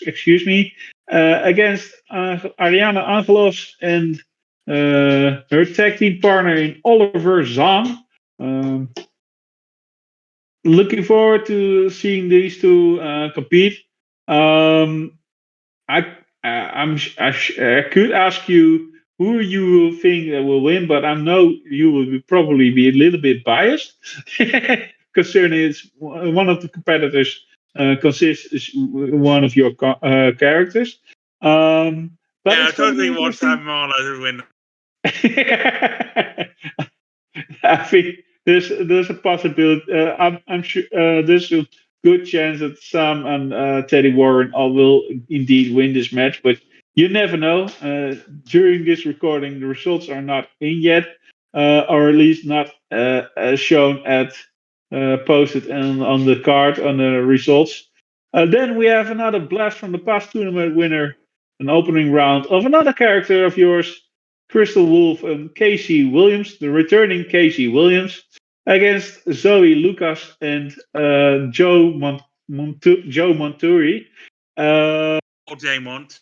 Speaker 1: Excuse me, against Ariana Angelos and her tag team partner in Oliver Zahn. Um, Looking forward to seeing these two compete. Um, I I could ask you who you think will win, but I know you will probably be a little bit biased concerning it's one of the competitors consists is one of your characters. But
Speaker 2: yeah,
Speaker 1: it's
Speaker 2: I
Speaker 1: going to be
Speaker 2: totally want
Speaker 1: interesting.
Speaker 2: Sam Marlowe to win.
Speaker 1: I think there's a possibility. I'm sure there's a good chance that Sam and Teddy Warren all will indeed win this match, but you never know. During this recording, the results are not in yet, or at least not shown at posted on the card on the results. Then we have another Blast from the Past tournament winner, an opening round of another character of yours, Krystal Wolfe and Casey Williams, the returning Casey Williams, against Zoe Lucas and Joe Monturi.
Speaker 2: Or Jamont.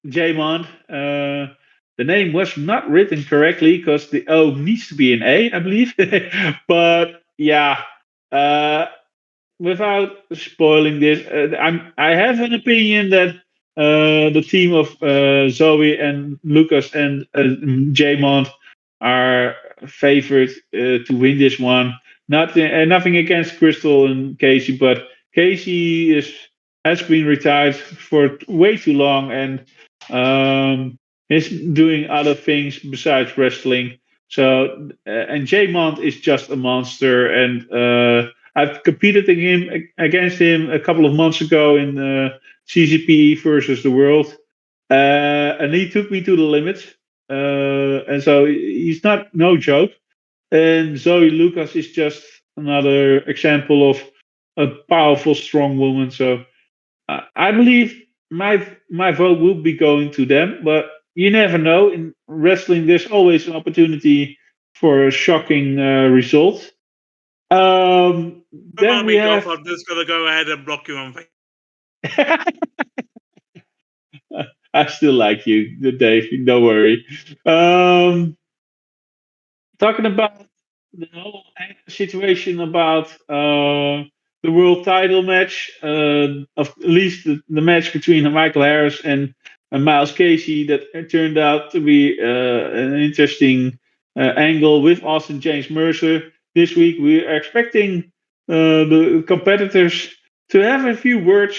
Speaker 1: Jamon. The name was not written correctly because the O needs to be an A, I believe. But yeah, uh, without spoiling this, I have an opinion that the team of Zoe and Lucas and Jamont are favored to win this one. Nothing against Crystal and Casey, but Casey has been retired for way too long and is doing other things besides wrestling. So and Jamont is just a monster, and I've competed against him a couple of months ago in CCP versus the world, and he took me to the limit. And so he's not no joke. And Zoe Lucas is just another example of a powerful, strong woman. So I believe my vote will be going to them, but you never know. In wrestling, there's always an opportunity for a shocking result. Then we
Speaker 2: Goth,
Speaker 1: have.
Speaker 2: I'm just going to go ahead and block you on Facebook.
Speaker 1: I still like you, Dave. Don't worry. Talking about the whole situation about the world title match, of at least the match between Michael Harris and Miles Casey, that turned out to be an interesting angle with Austin James Mercer. This week we are expecting the competitors to have a few words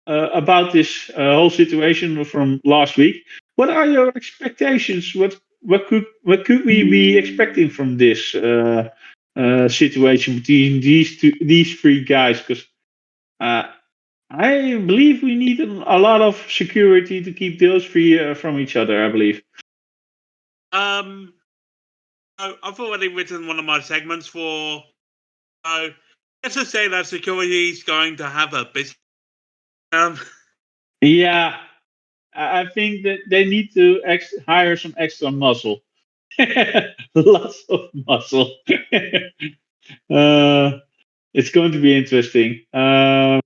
Speaker 1: about this whole situation from last week. What are your expectations? What could we be expecting from this situation between these three guys? Because uh, I believe we need a lot of security to keep those three from each other. I believe.
Speaker 2: Um, I've already written one of my segments for. Let's just say that security is going to have a business.
Speaker 1: Yeah, I think that they need to hire some extra muscle. Lots of muscle. uh, it's going to be interesting. And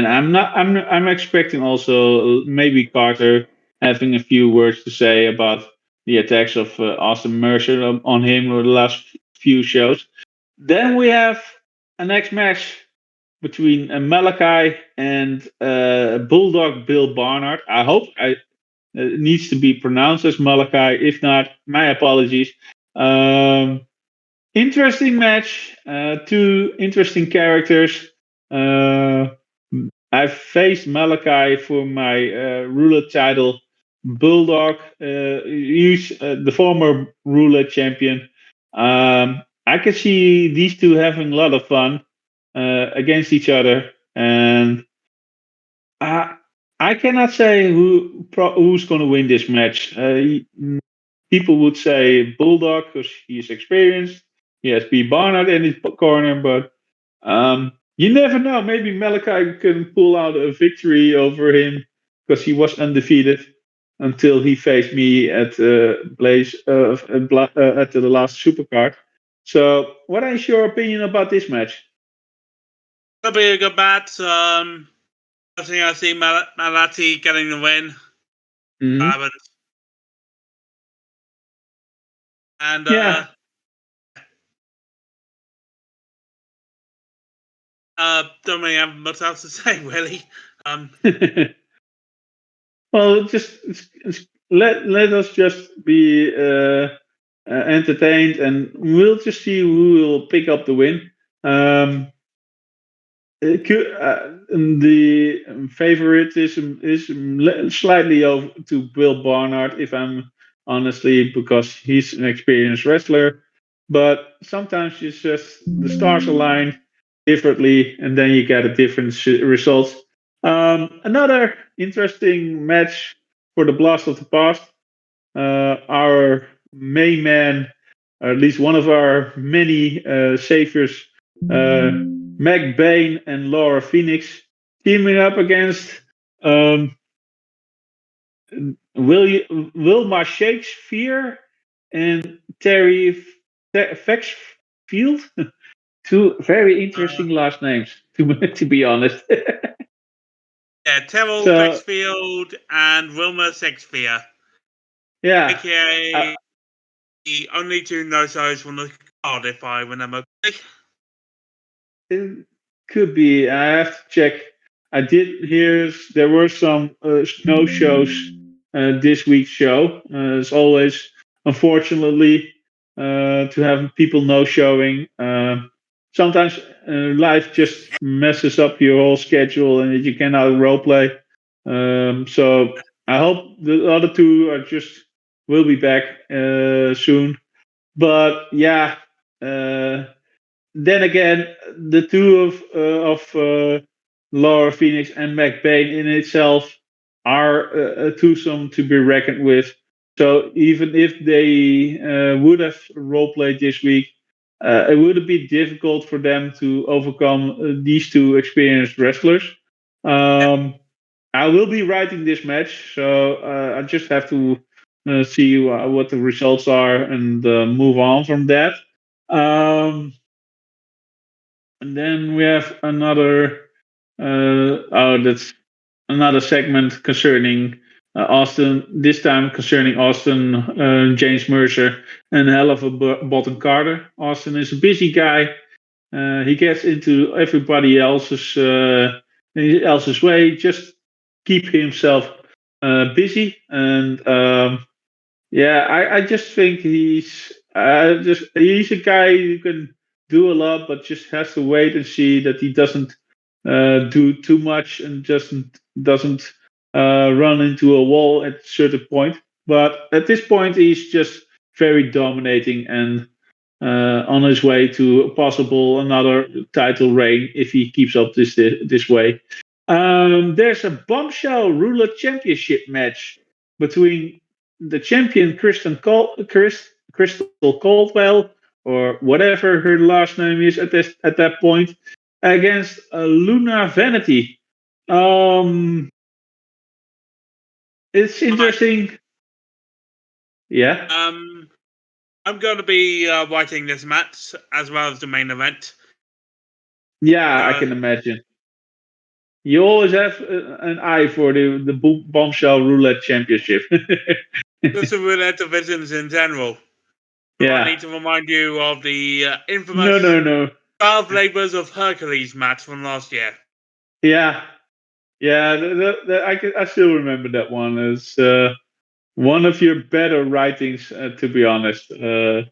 Speaker 1: I'm not. I'm expecting also maybe Carter having a few words to say about the attacks of Austin Mercer on him over the last few shows. Then we have a next match between Malachi and Bulldog Bill Barnard. I hope it needs to be pronounced as Malachi. If not, my apologies. Um, Interesting match. Two interesting characters. Uh, I faced Malachi for my ruler title. Bulldog, he's the former ruler champion. I can see these two having a lot of fun against each other, and I, I cannot say who's going to win this match. People would say Bulldog because he's experienced. He has B. Barnard in his corner, but you never know. Maybe Malachi can pull out a victory over him because he was undefeated until he faced me at Blaze at the last Supercard. So, what is your opinion about this match?
Speaker 2: It'll be a good match. I think I see Malati getting the win.
Speaker 1: Mm-hmm.
Speaker 2: And
Speaker 1: Yeah.
Speaker 2: Don't really have much else to say, really.
Speaker 1: Well, let us just be entertained, and we'll just see who will pick up the win. The favoritism is slightly over to Bill Barnard, if I'm honestly, because he's an experienced wrestler. But sometimes it's just the stars align differently, and then you get a different result. Another interesting match for the Blast of the Past. Our main man, or at least one of our many saviors, Mac Bain and Laura Phoenix, teaming up against um, Wilma Shakespeare and Terry Fexfield. Two very interesting last names, to be honest.
Speaker 2: Yeah, Terrell
Speaker 1: So,
Speaker 2: Fexfield and Wilma Shakespeare.
Speaker 1: yeah.
Speaker 2: AKA the only two no-shows from the card, if I remember.
Speaker 1: It could be. I have to check. I did hear there were some no shows this week's show. It's always, unfortunately, to have people no showing. Sometimes life just messes up your whole schedule and you cannot role play. So I hope the other two are just will be back soon. But yeah. Then again, the two of Laura Phoenix and McBain in itself are a twosome to be reckoned with. So even if they would have role played this week, it would be difficult for them to overcome these two experienced wrestlers. Um, I will be writing this match, so I just have to see what the results are and move on from that. Um, and then we have that's another segment concerning Austin. This time concerning Austin, James Mercer, and hell of a bottom Carter. Austin is a busy guy. He gets into everybody else's way. Just keep himself busy, and yeah, I just think he's a guy who can do a lot, but just has to wait and see that he doesn't do too much and just doesn't run into a wall at a certain point. But at this point, he's just very dominating and on his way to a possible another title reign if he keeps up this way. There's a bombshell ruler championship match between the champion Crystal Caldwell, or whatever her last name is at that point, against Luna Vanity. It's interesting. Yeah.
Speaker 2: I'm going to be watching this match as well as the main event.
Speaker 1: Yeah, I can imagine. You always have an eye for the bombshell roulette championship.
Speaker 2: Just the roulette divisions in general.
Speaker 1: Yeah.
Speaker 2: I need to remind you of the infamous
Speaker 1: No.
Speaker 2: 12 Labors of Hercules match from last year.
Speaker 1: Yeah. I still remember that one as one of your better writings, to be honest. Yeah,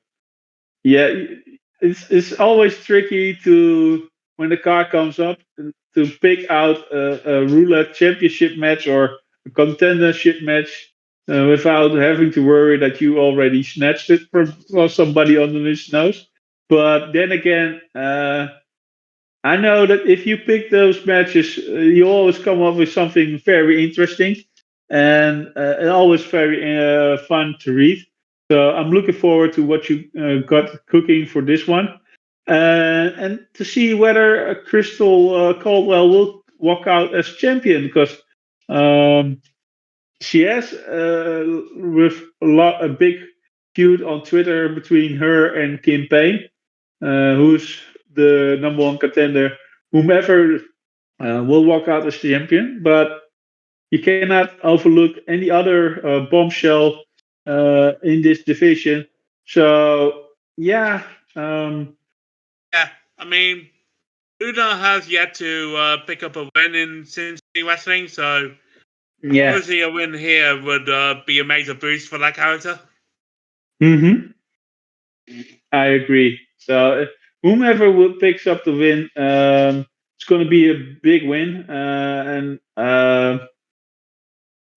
Speaker 1: it's always tricky to when the card comes up to pick out a roulette championship match or a contendership match without having to worry that you already snatched it from somebody on his nose. But then again, I know that if you pick those matches, you always come up with something very interesting and always very fun to read. So I'm looking forward to what you got cooking for this one, and to see whether Crystal Caldwell will walk out as champion because she has with a big feud on Twitter between her and Kim Payne, who's the number one contender, whomever will walk out as champion. But you cannot overlook any other bombshell in this division. So, yeah.
Speaker 2: Yeah, I mean, Luna has yet to pick up a win in Cincinnati Wrestling, so obviously a win here would be a major boost for that character.
Speaker 1: Mm-hmm. I agree. So whomever picks up the win, it's going to be a big win. And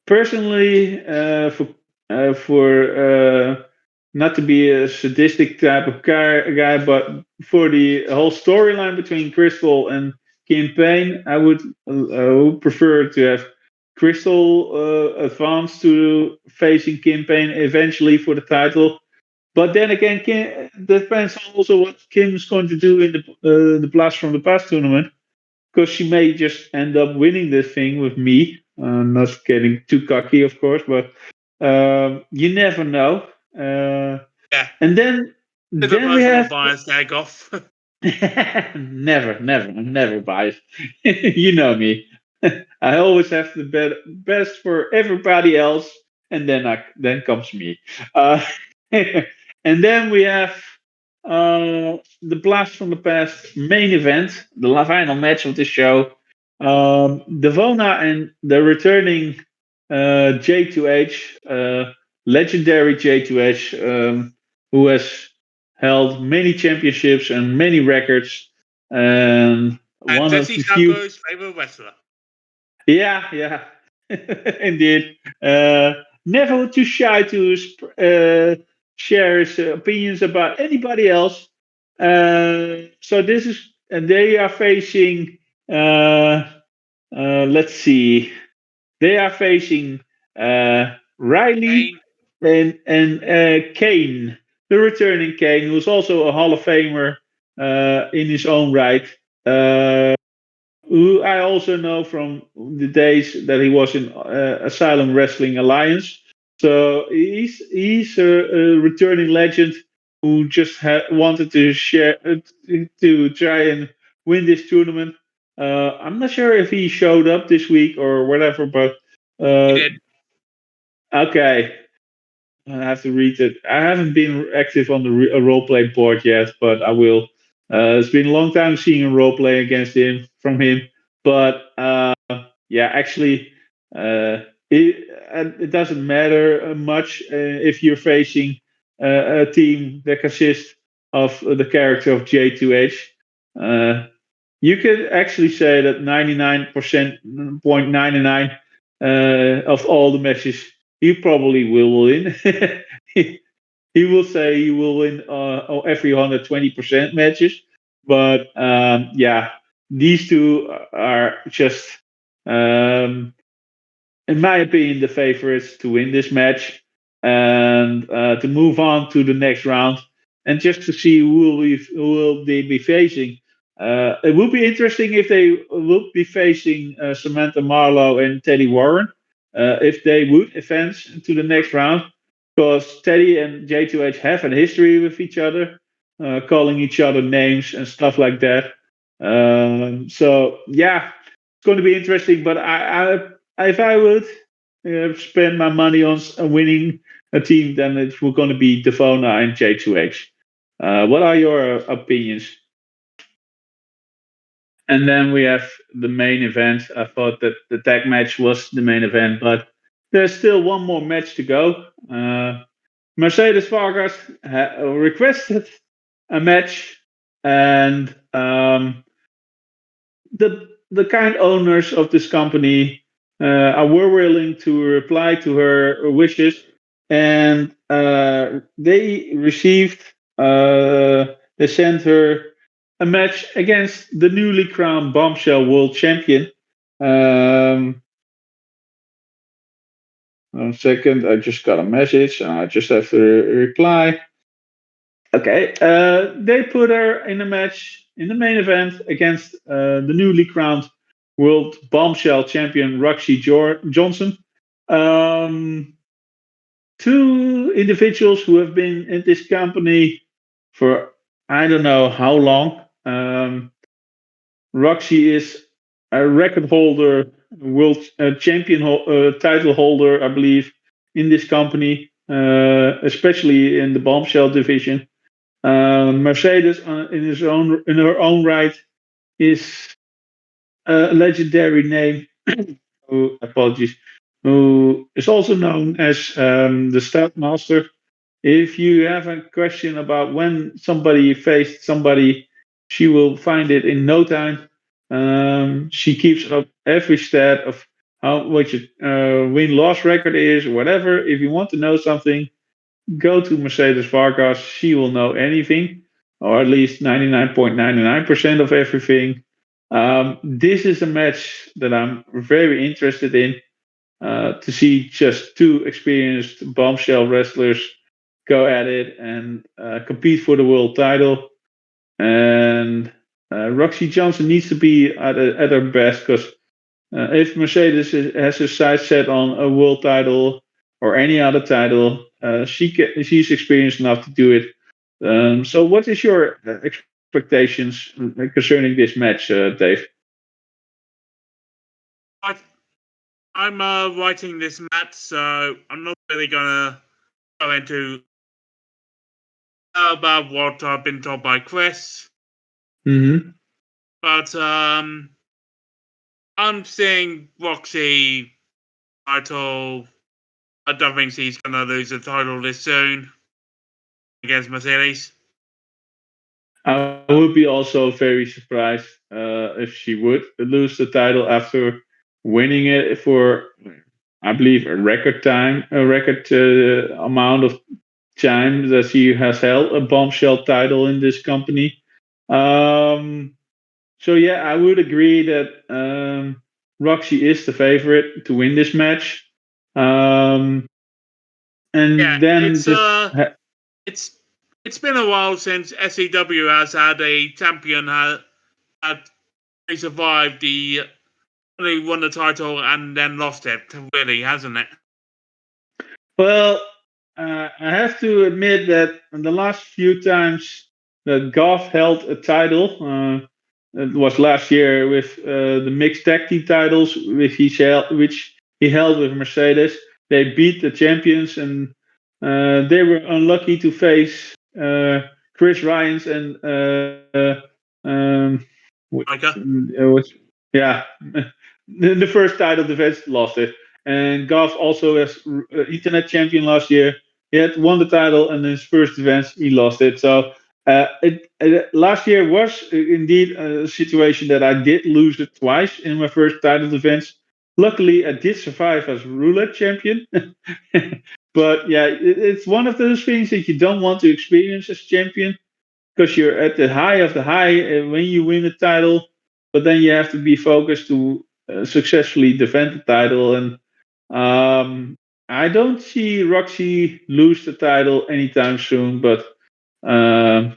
Speaker 1: personally, for not to be a sadistic type of guy, but for the whole storyline between Crystal and Kim Payne, I would prefer to have Crystal advance to facing Kim Payne eventually for the title. But then again, Kim, depends also what Kim is going to do in the Blast from the Past tournament, because she may just end up winning this thing with me. Not getting too cocky, of course, but you never know.
Speaker 2: Yeah.
Speaker 1: And then we have
Speaker 2: bias there, Goth.
Speaker 1: never, I'm never biased. You know me. I always have the best for everybody else, and then comes me. And then we have the Blast from the Past main event, the final match of the show. Devona and the returning J2H, legendary J2H, who has held many championships and many records. And one of the few
Speaker 2: favorite wrestler.
Speaker 1: Yeah, indeed. Never too shy to share his opinions about anybody else. So this is, and they are facing. Let's see, they are facing Riley and Kane, the returning Kane, who's also a Hall of Famer in his own right. Who I also know from the days that he was in Asylum Wrestling Alliance. So he's a returning legend who just wanted to share to try and win this tournament. I'm not sure if he showed up this week or whatever, but
Speaker 2: he did.
Speaker 1: Okay. I have to read it. I haven't been active on the roleplay board yet, but I will. It's been a long time seeing a roleplay against him from him, but yeah, actually, it doesn't matter much if you're facing a team that consists of the character of J2H. you could actually say that 99.99 of all the matches he probably will win. he, he will say he will win every 120% matches, but yeah, these two are just, um, in my opinion, the favorites to win this match and to move on to the next round, and just to see who will they be facing. It would be interesting if they would be facing Samantha Marlowe and Teddy Warren, if they would advance to the next round, because Teddy and J2H have a history with each other, calling each other names and stuff like that. So yeah, it's going to be interesting. But if I would spend my money on winning a team, then it's going to be Devona and J2H. What are your opinions? And then we have the main event. I thought that the tag match was the main event, but there's still one more match to go. Mercedes Vargas requested a match, and the kind owners of this company were willing to reply to her wishes, and they received, they sent her a match against the newly crowned Bombshell World Champion. Um, 1 second, I just got a message, and I just have to reply. Okay, they put her in a match in the main event against the newly crowned world bombshell champion Roxy Johnson. Um, Two individuals who have been in this company for I don't know how long. Roxy is a record holder, world champion title holder, I believe, in this company, especially in the bombshell division. Mercedes, in her own right, is a legendary name. Apologies. Who is also known as the Stout Master. If you have a question about when somebody faced somebody, she will find it in no time. She keeps up every stat of how what your win-loss record is, or whatever. If you want to know something, go to Mercedes Vargas. She will know anything, or at least 99.99% of everything. This is a match that I'm very interested in, to see just two experienced bombshell wrestlers go at it and compete for the world title. And Roxy Johnson needs to be at her best, because if Mercedes has her sights set on a world title or any other title, she's experienced enough to do it. So, what is your expectations concerning this match, Dave?
Speaker 2: I, I'm writing this match, so I'm not really gonna go into about what I've been told by Chris.
Speaker 1: Mm-hmm.
Speaker 2: But I'm seeing Roxy title. I don't think she's gonna lose the title this soon against Mercedes.
Speaker 1: I would be also very surprised if she would lose the title after winning it for, I believe, a record amount of time that she has held a bombshell title in this company. So yeah, I would agree that Roxy is the favorite to win this match. Um,
Speaker 2: Yeah,
Speaker 1: and then just
Speaker 2: it's it's been a while since SEW has had a champion had survived the only won the title and then lost it. Really, hasn't it?
Speaker 1: well, I have to admit that in the last few times that Goth held a title, it was last year with the mixed tag team titles, which he held with Mercedes. They beat the champions, and they were unlucky to face Chris Ryans and
Speaker 2: Micah?
Speaker 1: yeah, the first title defense lost it. And Goff also as internet champion last year. He had won the title, and in his first defense he lost it. So Last year was indeed a situation that I did lose it twice in my first title defense. Luckily, I did survive as roulette champion. But yeah, it's one of those things that you don't want to experience as champion because you're at the high of the high when you win the title, but then you have to be focused to successfully defend the title. And I don't see Roxy lose the title anytime soon, but um,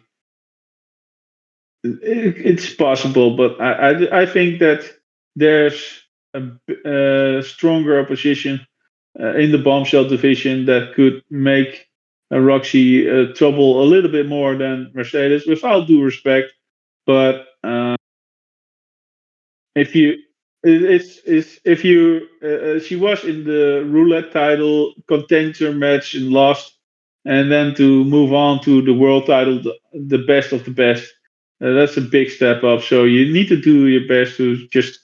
Speaker 1: it's possible. But I think that there's a stronger opposition in the bombshell division that could make Roxy trouble a little bit more than Mercedes, with all due respect. But if you, it's if you, she was in the roulette title contender match and lost, and then to move on to the world title, the best of the best. That's a big step up. So you need to do your best to just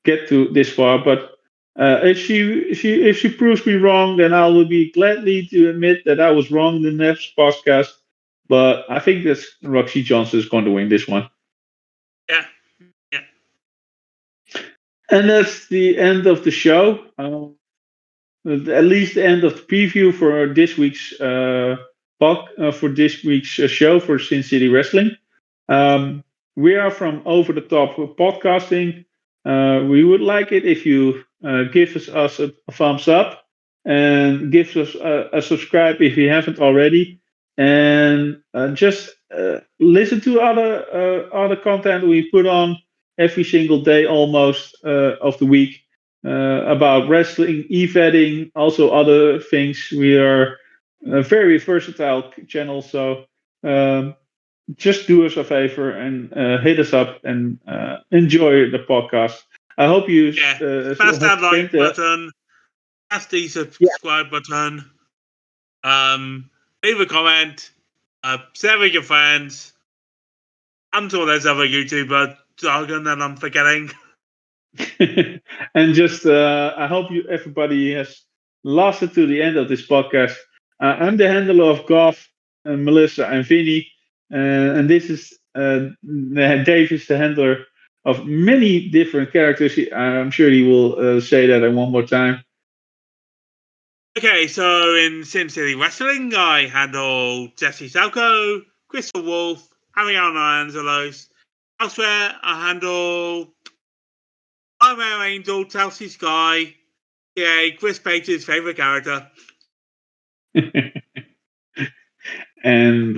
Speaker 1: get to this far. But if she proves me wrong, then I will be gladly to admit that I was wrong in the next podcast. But I think that Roxy Johnson is going to win this one.
Speaker 2: Yeah. Yeah.
Speaker 1: And that's the end of the show. At least the end of the preview for this week's show for Sin City Wrestling. We are from Over the Top Podcasting. We would like it if you give us a thumbs up and give us a subscribe if you haven't already, and just listen to other content we put on every single day almost of the week about wrestling, e-vetting, also other things. We are a very versatile channel, so just do us a favor and hit us up and enjoy the podcast. I hope you
Speaker 2: smash that like button, smash the subscribe button, leave a comment, share with your friends. I'm sure there's other YouTuber jargon that I'm forgetting.
Speaker 1: And just I hope everybody has lasted to the end of this podcast. I'm the handler of Goth, Melissa, and Vinny, and this is Dave is the handler of many different characters. I'm sure he will say that one more time.
Speaker 2: Okay, so in Sin City Wrestling, I handle Jesse Salco, Krystal Wolfe, Ariana Angelos. Elsewhere, I handle Nightmare Angel, Chelsea Sky, Chris Page's favorite character.
Speaker 1: And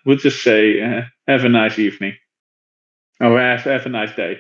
Speaker 1: we'll just say have a nice evening. Or have a nice day.